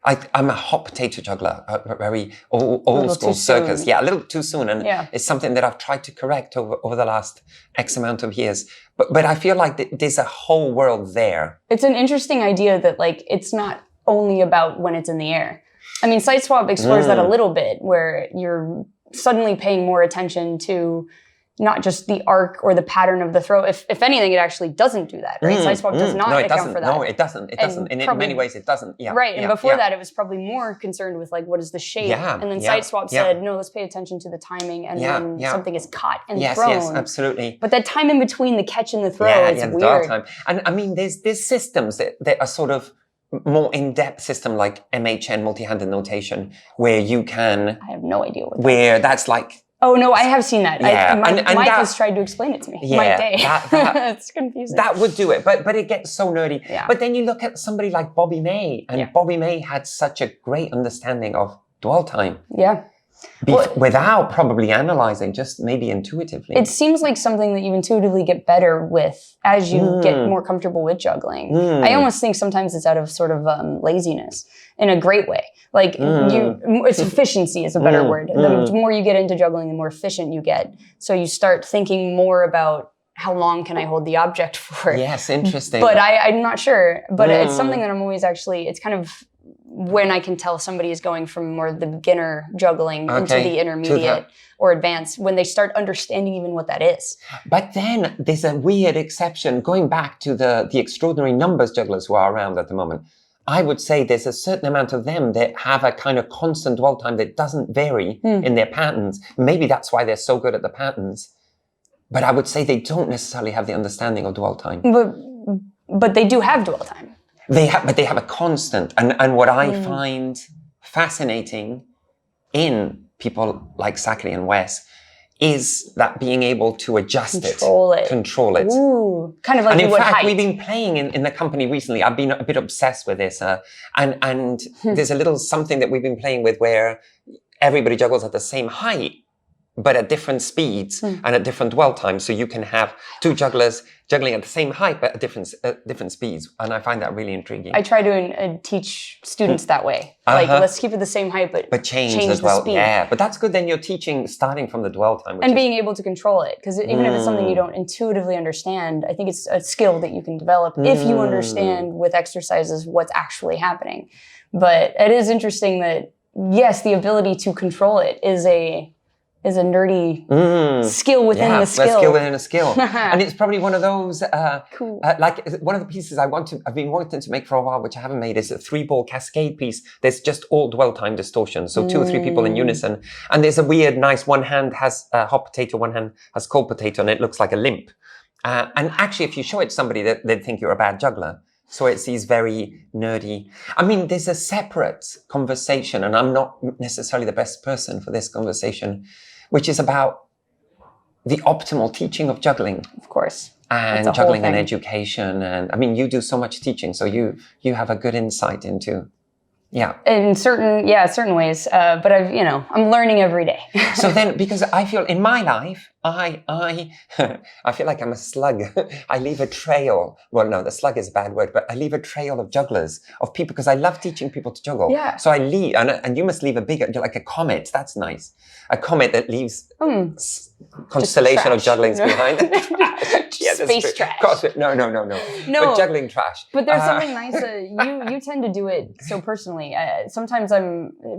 I'm a hot potato juggler, a very old school circus. Yeah, a little too soon. And it's something that I've tried to correct over the last X amount of years. But I feel like there's a whole world there. It's an interesting idea that like, it's not only about when it's in the air. I mean, side swap explores that a little bit, where you're suddenly paying more attention to not just the arc or the pattern of the throw. If anything, it actually doesn't do that, right? Side swap does not account for that. No, it doesn't. It doesn't. And in many ways, it doesn't. Yeah. Right. And before that, it was probably more concerned with like, what is the shape? And then side swap said, no, let's pay attention to the timing and when something is caught and thrown. Yes, absolutely. But that time in between the catch and the throw, it's weird. Time. And I mean, there's systems that are sort of more in-depth system like MHN, multi-handed notation, where you can... I have no idea what that's like... Oh, no, I have seen that. Yeah. Mike has tried to explain it to me. Mike Day. It's confusing. That would do it, but it gets so nerdy. Yeah. But then you look at somebody like Bobby May, and Bobby May had such a great understanding of dwell time. Yeah. Without probably analyzing, just maybe intuitively. It seems like something that you intuitively get better with as you get more comfortable with juggling. I almost think sometimes it's out of sort of laziness in a great way. Like it's efficiency is a better word. The more you get into juggling, the more efficient you get. So you start thinking more about how long can I hold the object for? Yes, interesting. But I'm not sure. But it's something that I'm always it's kind of when I can tell somebody is going from more the beginner juggling into the intermediate or advanced, when they start understanding even what that is. But then there's a weird exception. Going back to the extraordinary numbers jugglers who are around at the moment, I would say there's a certain amount of them that have a kind of constant dwell time that doesn't vary in their patterns. Maybe that's why they're so good at the patterns. But I would say they don't necessarily have the understanding of dwell time. But they do have dwell time. But they have a constant. And what I find fascinating in people like Sakari and Wes is that being able to adjust control it. Ooh, kind of like and you in would fact, height. we've been playing in the company recently. I've been a bit obsessed with this. And there's a little something that we've been playing with where everybody juggles at the same height, but at different speeds and at different dwell times. So you can have two jugglers juggling at the same height, but at different speeds. And I find that really intriguing. I try to teach students that way. Like, let's keep it the same height, but change as well. Speed. Yeah, but that's good. Then you're teaching starting from the dwell time. And being able to control it. Because even if it's something you don't intuitively understand, I think it's a skill that you can develop if you understand with exercises what's actually happening. But it is interesting that, yes, the ability to control it is a nerdy skill within the skill. A skill within a skill. And it's probably one of those, like one of the pieces I've been wanting to make for a while, which I haven't made, is a 3-ball cascade piece. There's just all dwell time distortion. So 2 or 3 people in unison. And there's a weird, nice, one hand has hot potato, one hand has cold potato, and it looks like a limp. And actually, if you show it to somebody, they'd think you're a bad juggler. So it's these very nerdy... I mean, there's a separate conversation, and I'm not necessarily the best person for this conversation, which is about the optimal teaching of juggling. Of course. And juggling and education. And I mean, you do so much teaching, so you have a good insight into... Yeah. In certain ways. But I'm learning every day. So then, because I feel in my life, I feel like I'm a slug. I leave a trail. Well, no, the slug is a bad word, but I leave a trail of jugglers, of people, because I love teaching people to juggle. Yeah. So I leave, and you must leave a bigger, like a comet. That's nice. A comet that leaves constellation of jugglings behind. Yeah, space trash. No. But juggling trash. But there's something nice. You tend to do it so personally. Sometimes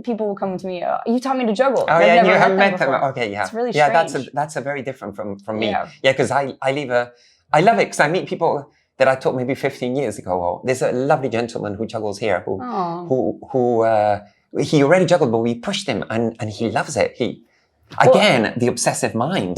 people will come to me. You taught me to juggle. Oh, yeah, you haven't met them. Okay, yeah. It's really strange. Yeah, that's a very different from me. Yeah, because I love it because I meet people that I taught maybe 15 years ago. Oh, there's a lovely gentleman who juggles here who he already juggled, but we pushed him and he loves it. The obsessive mind.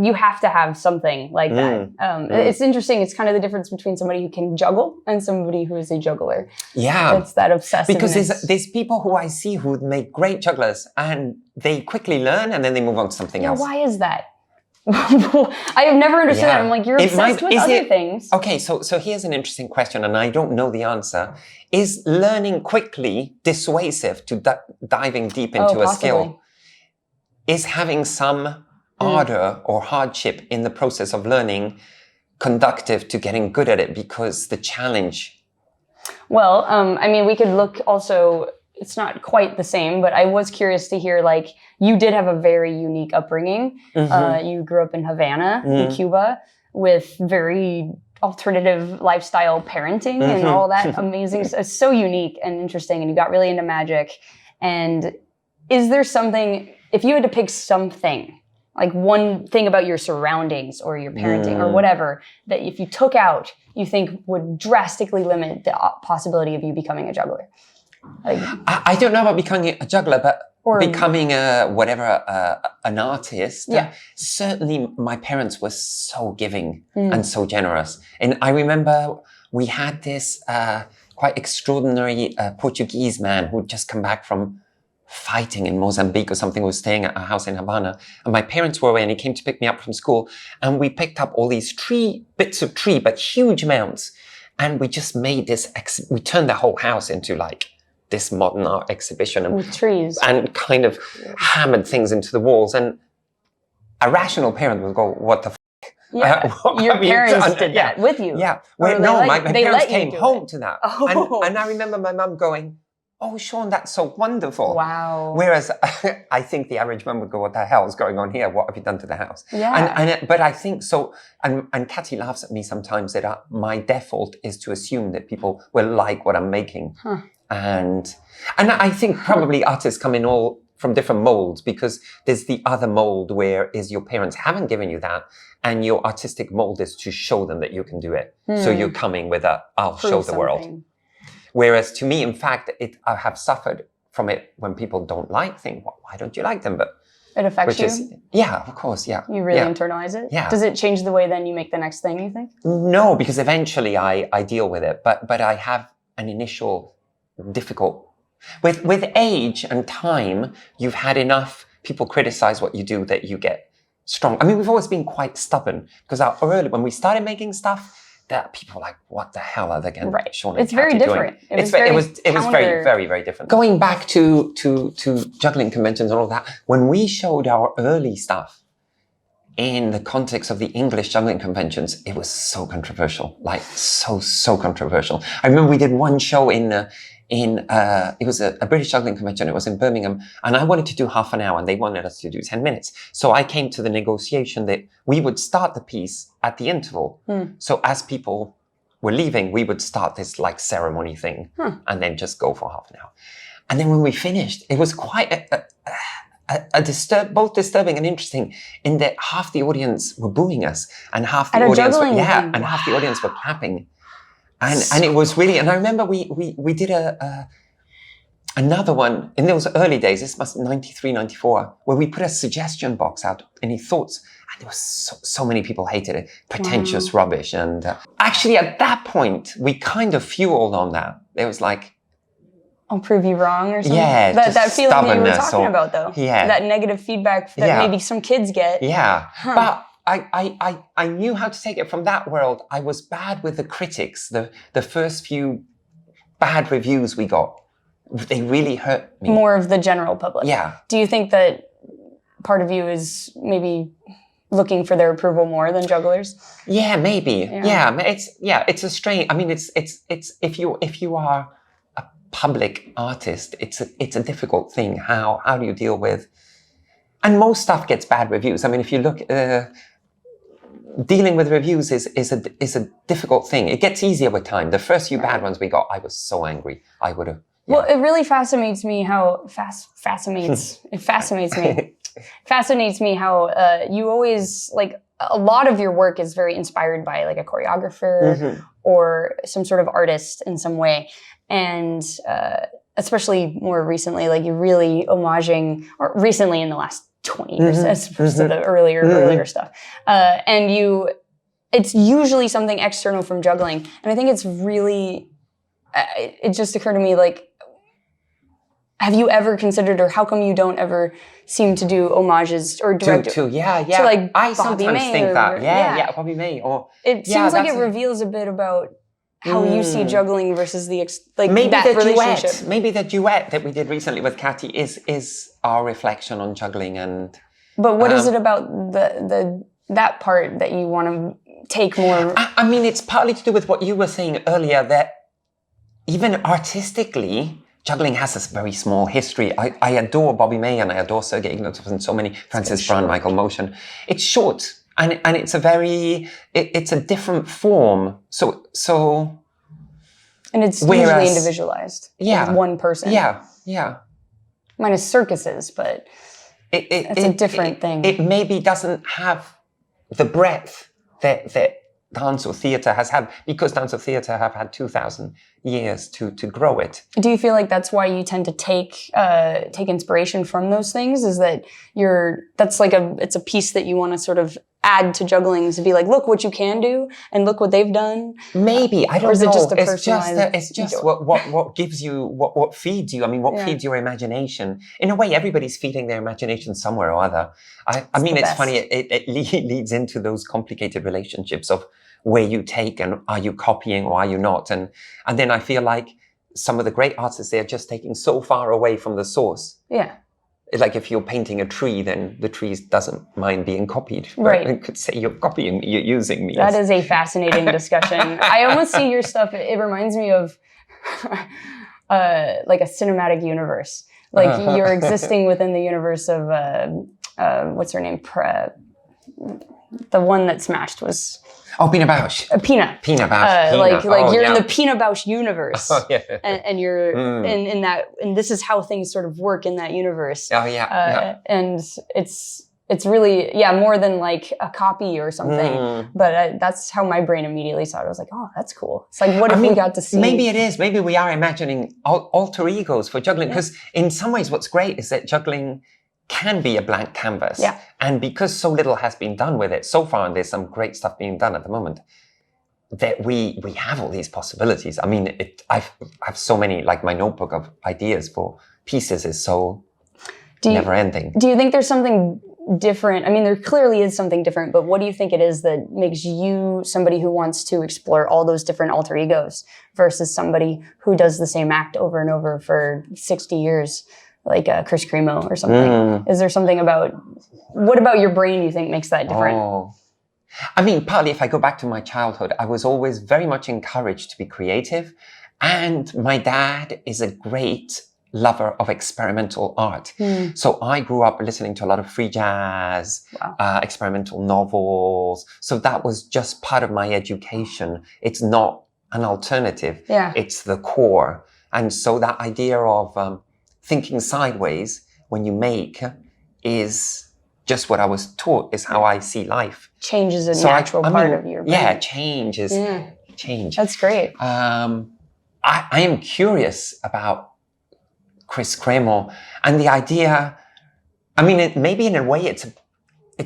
You have to have something like that. It's interesting. It's kind of the difference between somebody who can juggle and somebody who is a juggler. Yeah. It's that obsessiveness. Because there's people who I see who make great jugglers and they quickly learn and then they move on to something else. Why is that? I have never understood that. I'm like, you're obsessed with other things. Okay, so here's an interesting question, and I don't know the answer. Is learning quickly dissuasive to diving deep into a skill? Is having some ardor or hardship in the process of learning conductive to getting good at it because the challenge? Well, I mean, we could look also, it's not quite the same, but I was curious to hear, like, you did have a very unique upbringing. You grew up in Havana, in Cuba, with very alternative lifestyle parenting and all that amazing. It's so unique and interesting, and you got really into magic. And is there something, if you had to pick something, like one thing about your surroundings or your parenting or whatever, that if you took out, you think would drastically limit the possibility of you becoming a juggler? Like, I don't know about becoming a juggler, but becoming an artist. Yeah. Certainly my parents were so giving and so generous. And I remember we had this quite extraordinary Portuguese man who'd just come back from fighting in Mozambique or something, was staying at a house in Havana, and my parents were away, and he came to pick me up from school, and we picked up all these bits of tree, but huge amounts, and we just made this, we turned the whole house into like this modern art exhibition, and with trees, and kind of hammered things into the walls, and a rational parent would go, what the f***? Yeah, your parents did that with you? Yeah, my parents came home to that, and I remember my mum going, oh, Sean, that's so wonderful. Wow. Whereas I think the average mum would go, what the hell is going on here? What have you done to the house? Yeah. But I think so, and Kathy laughs at me sometimes that my default is to assume that people will like what I'm making. And I think probably artists come in all from different molds, because there's the other mold where is your parents haven't given you that, and your artistic mold is to show them that you can do it. So you're coming with I'll show the world. Whereas to me, in fact, I have suffered from it when people don't like things. Why don't you like them? But it affects you? Yeah, of course, yeah. You really internalize it? Yeah. Does it change the way then you make the next thing, you think? No, because eventually I deal with it. But I have an initial difficult... With age and time, you've had enough people criticize what you do that you get strong. I mean, we've always been quite stubborn, because early when we started making stuff, that people were like, what the hell are they going to Sean and Kathy different. Doing? It was very, very, very different. Going back to juggling conventions and all that, when we showed our early stuff in the context of the English juggling conventions, it was so controversial, like so controversial. I remember we did one show it was a British juggling convention. It was in Birmingham, and I wanted to do half an hour, and they wanted us to do 10 minutes. So I came to the negotiation that we would start the piece at the interval. So as people were leaving, we would start this like ceremony thing, and then just go for half an hour. And then when we finished, it was quite both disturbing and interesting, in that half the audience were booing us, and half the half the audience were clapping. And it was really, and I remember we did another one in those early days, this must 93, 94, where we put a suggestion box out, any thoughts, and there was so many people hated it, pretentious rubbish. And actually at that point, we kind of fueled on that. It was like, I'll prove you wrong or something. Yeah, that feeling that you were talking about though. Yeah. That negative feedback that maybe some kids get. Yeah. But I knew how to take it from that world. I was bad with the critics. The first few bad reviews we got, they really hurt me. More of the general public. Yeah. Do you think that part of you is maybe looking for their approval more than jugglers? Yeah, maybe. Yeah, it's a strange. I mean, it's if you are a public artist, it's a difficult thing. How do you deal with? And most stuff gets bad reviews. I mean, if you look, dealing with reviews is a difficult thing. It gets easier with time. The first few bad ones we got, I was so angry. I would have. Yeah. Well, it really fascinates me how fascinates me how you always, like, a lot of your work is very inspired by like a choreographer or some sort of artist in some way. And especially more recently, like you're really homaging, or recently in the last 20 years as opposed to the earlier stuff. And it's usually something external from juggling. And I think it's really, it just occurred to me, like, have you ever considered, or how come you don't ever seem to do homages or direct to like I sometimes think that Bobby May, or it seems like it reveals a bit about how you see juggling versus the maybe that the relationship. Duet, maybe the duet that we did recently with Cathy is our reflection on juggling. And but what is it about that part that you want to take more? I mean, it's partly to do with what you were saying earlier, that even artistically, juggling has this very small history. I adore Bobby May and I adore Sergei Ignatov and so many, Francis Brown, Michael Motion. It's short and it's it's a different form. So. And it's usually individualized. Yeah. With one person. Yeah. Minus circuses, but it's a different thing. It maybe doesn't have the breadth that dance or theatre has had, because dance or theatre have had 2,000 years to grow it. Do you feel like that's why you tend to take inspiration from those things? Is that it's a piece that you want to sort of add to juggling, to be like, look what you can do and look what they've done? Maybe, I don't know. Or is it just it's just what gives you, what feeds you. I mean, what feeds your imagination? In a way, everybody's feeding their imagination somewhere or other. I mean, it's funny, it leads into those complicated relationships of where you take and are you copying or are you not? And then I feel like some of the great artists, they're just taking so far away from the source. Yeah. Like if you're painting a tree, then the tree doesn't mind being copied. Right. It could say you're copying, you're using me. That is a fascinating discussion. I almost see your stuff, it reminds me of like a cinematic universe. Like you're existing within the universe of, what's her name? The one that smashed was... Oh, Pina Bausch. Pina. Pina Bausch. You're in the Pina Bausch universe. Oh, yeah. And you're in that, and this is how things sort of work in that universe. Oh, yeah. And it's really, more than like a copy or something. But that's how my brain immediately saw it. I was like, oh, that's cool. It's like, what if we got to see? Maybe it is. Maybe we are imagining alter egos for juggling. Because in some ways, what's great is that juggling can be a blank canvas. Yeah. And because so little has been done with it so far, and there's some great stuff being done at the moment, that we have all these possibilities. I mean, I have so many, like my notebook of ideas for pieces is so never ending. Do you think there's something different? I mean, there clearly is something different, but what do you think it is that makes you somebody who wants to explore all those different alter egos versus somebody who does the same act over and over for 60 years? Like Chris Cremo or something. Is there something what about your brain you think makes that different? Oh. I mean, partly if I go back to my childhood, I was always very much encouraged to be creative. And my dad is a great lover of experimental art. So I grew up listening to a lot of free jazz, experimental novels. So that was just part of my education. It's not an alternative. Yeah. It's the core. And so that idea of thinking sideways when you make is just what I was taught, is how I see life. Change is a natural part of your brain. Yeah, change is change. That's great. I am curious about Chris Cremo and the idea. I mean, maybe in a way it's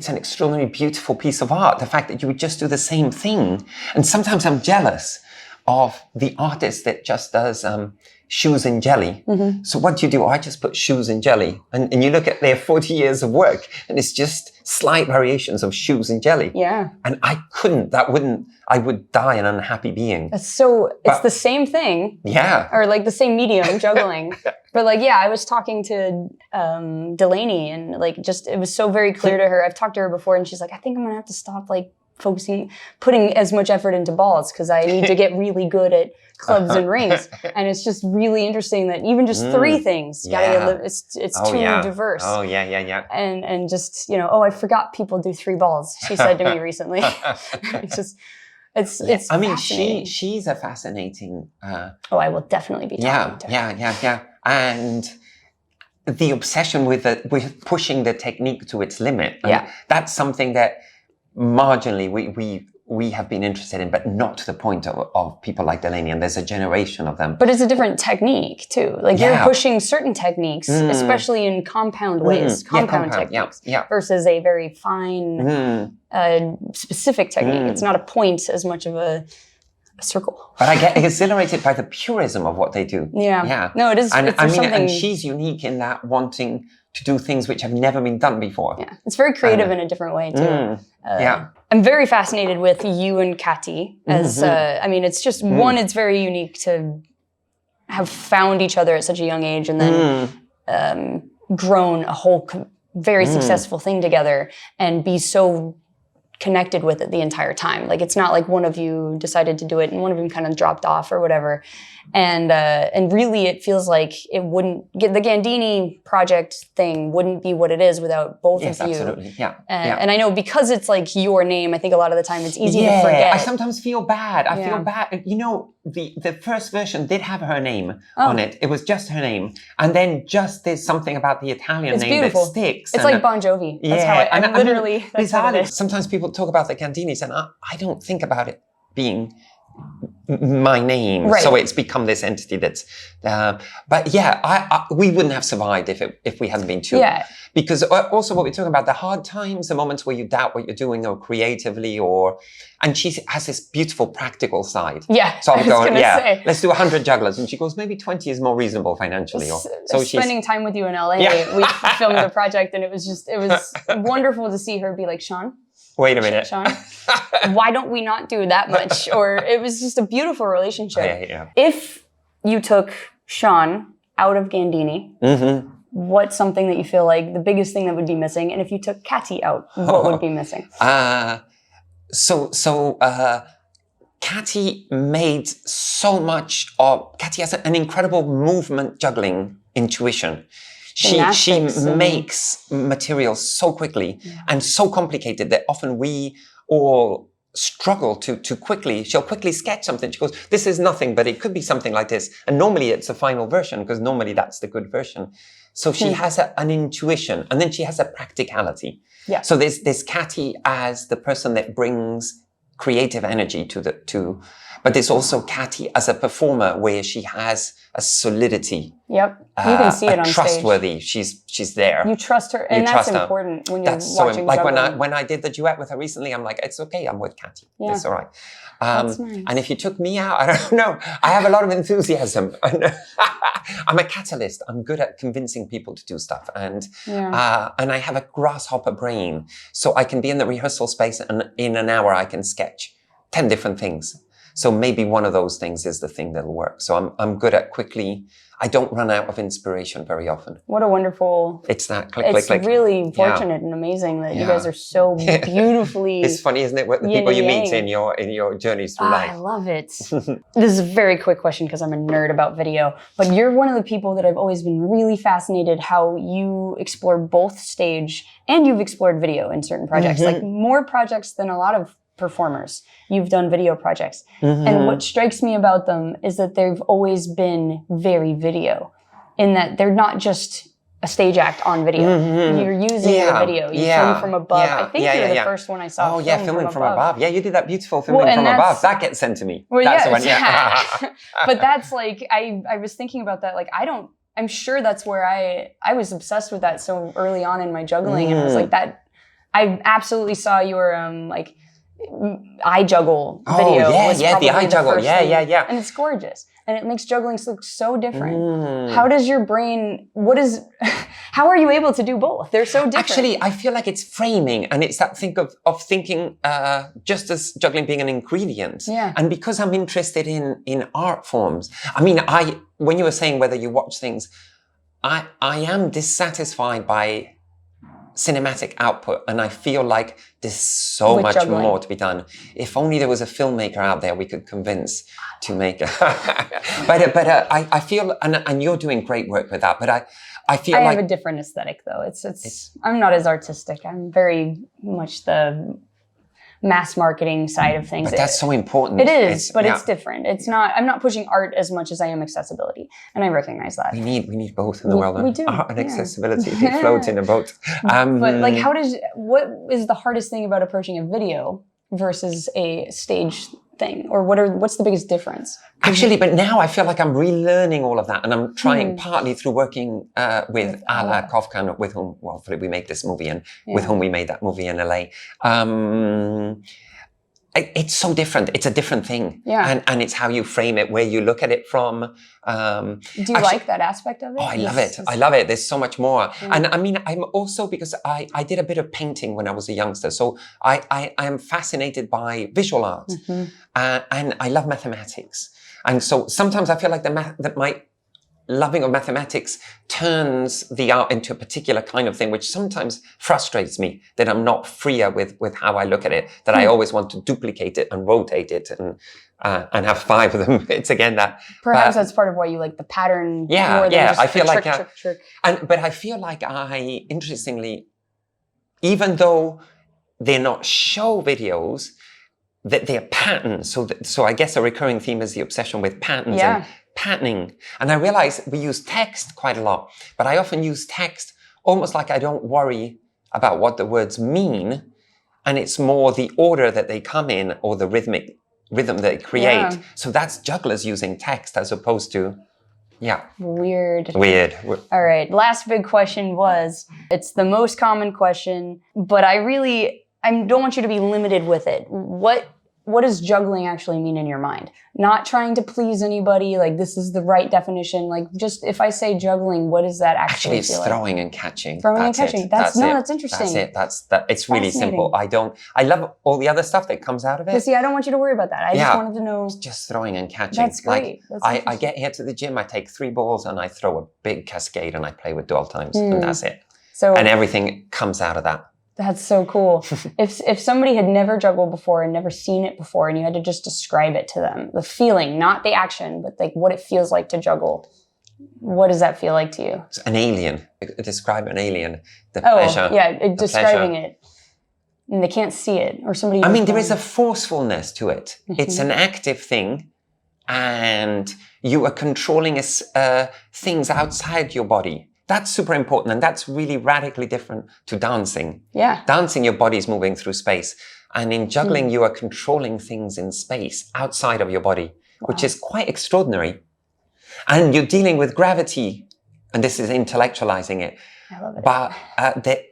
an extraordinarily beautiful piece of art. The fact that you would just do the same thing. And sometimes I'm jealous of the artist that just does shoes and jelly. So what do you do? I just put shoes and jelly. And you look at their 40 years of work and it's just slight variations of shoes and jelly. Yeah. And I would die an unhappy being. It's the same thing. Yeah. Or like the same medium, juggling. But like, yeah, I was talking to Delaney and like it was so very clear to her. I've talked to her before and she's like, I think I'm going to have to stop like putting as much effort into balls because I need to get really good at clubs and rings. And it's just really interesting that even just three things, it's too diverse. Oh, yeah. And just, I forgot people do 3 balls, she said to me recently. It's I mean, she's a fascinating... I will definitely be talking to her. Yeah. And the obsession with pushing the technique to its limit. That's something that marginally we have been interested in, but not to the point of people like Delaney, and there's a generation of them. But it's a different technique too. Like you're pushing certain techniques, especially in compound ways, compound techniques, versus a very fine, specific technique. It's not a point as much of a circle. But I get exhilarated by the purism of what they do. Yeah. No, it is. And she's unique in that wanting to do things which have never been done before. Yeah, it's very creative in a different way too. I'm very fascinated with you and Kati as, it's just one, it's very unique to have found each other at such a young age and then grown a whole very successful thing together and be so connected with it the entire time. Like it's not like one of you decided to do it and one of them kind of dropped off or whatever. And really it feels like it wouldn't get the Gandini project thing wouldn't be what it is without both of you. Absolutely. Yeah. And I know because it's like your name, I think a lot of the time it's easy to forget. I sometimes feel bad. I feel bad. The first version did have her name on it. It was just her name. And then just there's something about the Italian name beautiful. That sticks. It's like Bon Jovi. That's how I literally, that's how it is. Sometimes people talk about the Gandinis and I don't think about it being my name, so it's become this entity that's. But we wouldn't have survived if we hadn't been two. Yeah. Because also what we're talking about, the hard times, the moments where you doubt what you're doing or creatively, and she has this beautiful practical side. Yeah. So I'm going, let's do 100 jugglers, and she goes, maybe 20 is more reasonable financially. So spending time with you in LA, we filmed the project, and it was wonderful to see her be like, Sean. Wait a minute. Sean, why don't we not do that much? Or it was just a beautiful relationship. Yeah. If you took Sean out of Gandini, what's something that you feel like the biggest thing that would be missing? And if you took Kati out, what would be missing? Kati made so much of... Kati has an incredible movement juggling intuition. She makes material so quickly and so complicated that often we all struggle to quickly. She'll quickly sketch something. She goes, this is nothing, but it could be something like this. And normally it's a final version because normally that's the good version. So she has an intuition and then she has a practicality. Yeah. So there's Kati as the person that brings creative energy but there's also Kati as a performer where she has a solidity. Yep. You can see it on trustworthy. stage. She's there. You trust her, and that's important when you're watching juggling. When I did the duet with her recently, I'm like, it's okay, I'm with Kati. Yeah. It's all right. That's nice. And if you took me out, I don't know. I have a lot of enthusiasm. I'm a catalyst. I'm good at convincing people to do stuff. And I have a grasshopper brain. So I can be in the rehearsal space and in an hour I can sketch 10 different things. So maybe one of those things is the thing that'll work. So I'm good at quickly. I don't run out of inspiration very often. What a wonderful... It's that click. It's really fortunate and amazing that you guys are so beautifully... It's funny, isn't it? What the people you meet in your journeys through life. I love it. This is a very quick question because I'm a nerd about video. But you're one of the people that I've always been really fascinated how you explore both stage and you've explored video in certain projects. Like more projects than a lot of performers. You've done video projects. And what strikes me about them is that they've always been very video in that they're not just a stage act on video. You're using the video. You film from above. I think you're the first one I saw. Oh yeah, filming from above. Yeah, you did that beautiful filming from above. That gets sent to me. Well, that's the one, But that's like, I was thinking about that. Like, I'm sure that's where I was obsessed with that so early on in my juggling. And I was like that, I absolutely saw your, I juggle video. The I juggle. Yeah. And it's gorgeous. and it makes juggling look so different. How does your brain, how are you able to do both? They're so different. Actually, I feel like it's framing, and it's that think of thinking just as juggling being an ingredient. Yeah. And because I'm interested in art forms, I mean, when you were saying whether you watch things, I am dissatisfied by cinematic output, and I feel like there's so much juggling. More to be done. If only there was a filmmaker out there we could convince to make it. but I feel, and you're doing great work with that, but I feel like... I have a different aesthetic though. It's I'm not as artistic. I'm very much the mass marketing side of things. But that's so important. It is, but it's different. It's not, I'm not pushing art as much as I am accessibility. And I recognize that. We need both in the world. We do. Art and accessibility. They float in a boat. But like, what is the hardest thing about approaching a video versus a stage thing? Or what's the biggest difference? Actually, but now I feel like I'm relearning all of that, and I'm trying partly through working with Ala Kofkan, with whom, well, we make this movie, and with whom we made that movie in LA. It's so different. It's a different thing. Yeah. And it's how you frame it, where you look at it from. Do you like that aspect of it? Oh, I love it. I love it. There's so much more. Yeah. And I mean, I'm also, because I did a bit of painting when I was a youngster. So I am fascinated by visual art. And I love mathematics. And so sometimes I feel like that my loving of mathematics turns the art into a particular kind of thing, which sometimes frustrates me, that I'm not freer with how I look at it, that I always want to duplicate it and rotate it and have 5 of them. It's again that... Perhaps that's part of why you like the pattern more than just I feel the like trick. But I feel like interestingly, even though they're not show videos, that they're patterns. So I guess a recurring theme is the obsession with patterns and patterning. And I realize we use text quite a lot, but I often use text almost like I don't worry about what the words mean. And it's more the order that they come in, or the rhythm that they create. Yeah. So that's jugglers using text as opposed to, Weird. All right. Last big question it's the most common question, but I don't want you to be limited with it. What does juggling actually mean in your mind? Not trying to please anybody, like this is the right definition. Like, just if I say juggling, what does that actually it's feel like? Throwing and catching. Throwing and catching. That's interesting. That's it. It's really simple. I love all the other stuff that comes out of it. But see, I don't want you to worry about that. I just wanted to know. It's just throwing and catching. That's great. Like, I get here to the gym, I take 3 balls and I throw a big cascade and I play with dwell times and that's it. And everything comes out of that. That's so cool. If somebody had never juggled before and never seen it before, and you had to just describe it to them, the feeling, not the action, but like what it feels like to juggle, what does that feel like to you? It's an alien. Describe an alien. The pleasure. Describing it. And they can't see it, or somebody. I mean, there is a forcefulness to it. It's an active thing, and you are controlling things outside your body. That's super important, and that's really radically different to dancing. Yeah. Dancing, your body's moving through space. And in juggling, you are controlling things in space outside of your body, which is quite extraordinary. And you're dealing with gravity, and this is intellectualizing it. I love it. But the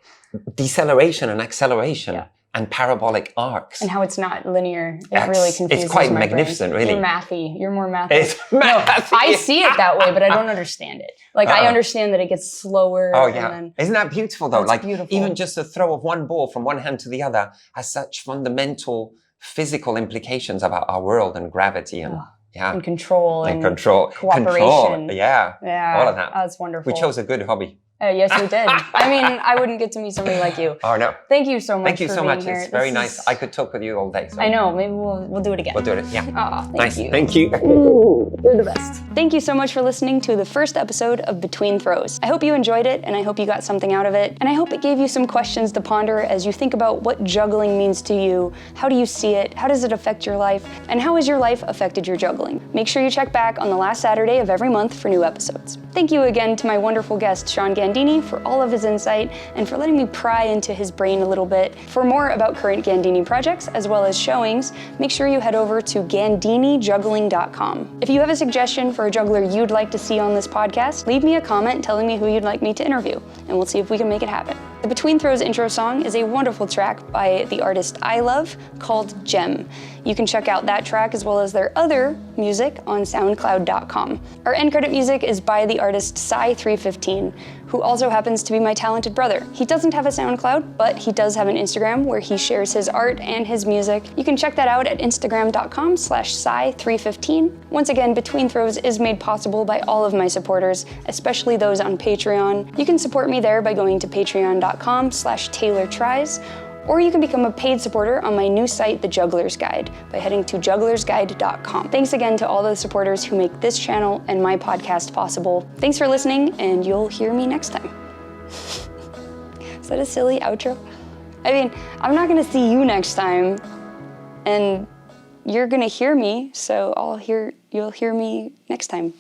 deceleration and acceleration and parabolic arcs. And how it's not linear. It really confuses It's quite magnificent, really. You're mathy. You're more mathy. It's mathy. No, I see it that way, but I don't understand it. Like, I understand that it gets slower. Oh, yeah. And then, isn't that beautiful, though? Like, beautiful. Even just the throw of one ball from one hand to the other has such fundamental physical implications about our world and gravity and... and control and cooperation. Control. Yeah. All of that. That's wonderful. We chose a good hobby. Yes, we did. I mean, I wouldn't get to meet somebody like you. Oh, no. Thank you so much. Thank you so much. It's very nice. I could talk with you all day. So. I know. Maybe we'll do it again. We'll do it. Yeah. Oh, thank you. Thank you. You're the best. Thank you so much for listening to the first episode of Between Throws. I hope you enjoyed it, and I hope you got something out of it. And I hope it gave you some questions to ponder as you think about what juggling means to you. How do you see it? How does it affect your life? And how has your life affected your juggling? Make sure you check back on the last Saturday of every month for new episodes. Thank you again to my wonderful guest, Sean Gandini, for all of his insight and for letting me pry into his brain a little bit. For more about current Gandini projects, as well as showings, make sure you head over to GandiniJuggling.com. If you have a suggestion for a juggler you'd like to see on this podcast, leave me a comment telling me who you'd like me to interview, and we'll see if we can make it happen. The Between Throws intro song is a wonderful track by the artist I Love called Gem. You can check out that track as well as their other music on soundcloud.com. Our end credit music is by the artist Psy315, who also happens to be my talented brother. He doesn't have a SoundCloud, but he does have an Instagram where he shares his art and his music. You can check that out at instagram.com/Psy315. Once again, Between Throws is made possible by all of my supporters, especially those on Patreon. You can support me there by going to patreon.com/TaylorTries, or you can become a paid supporter on my new site, The Jugglers Guide, by heading to jugglersguide.com. Thanks again to all the supporters who make this channel and my podcast possible. Thanks for listening, and you'll hear me next time. Is that a silly outro? I mean, I'm not gonna see you next time, and you're gonna hear me, so you'll hear me next time.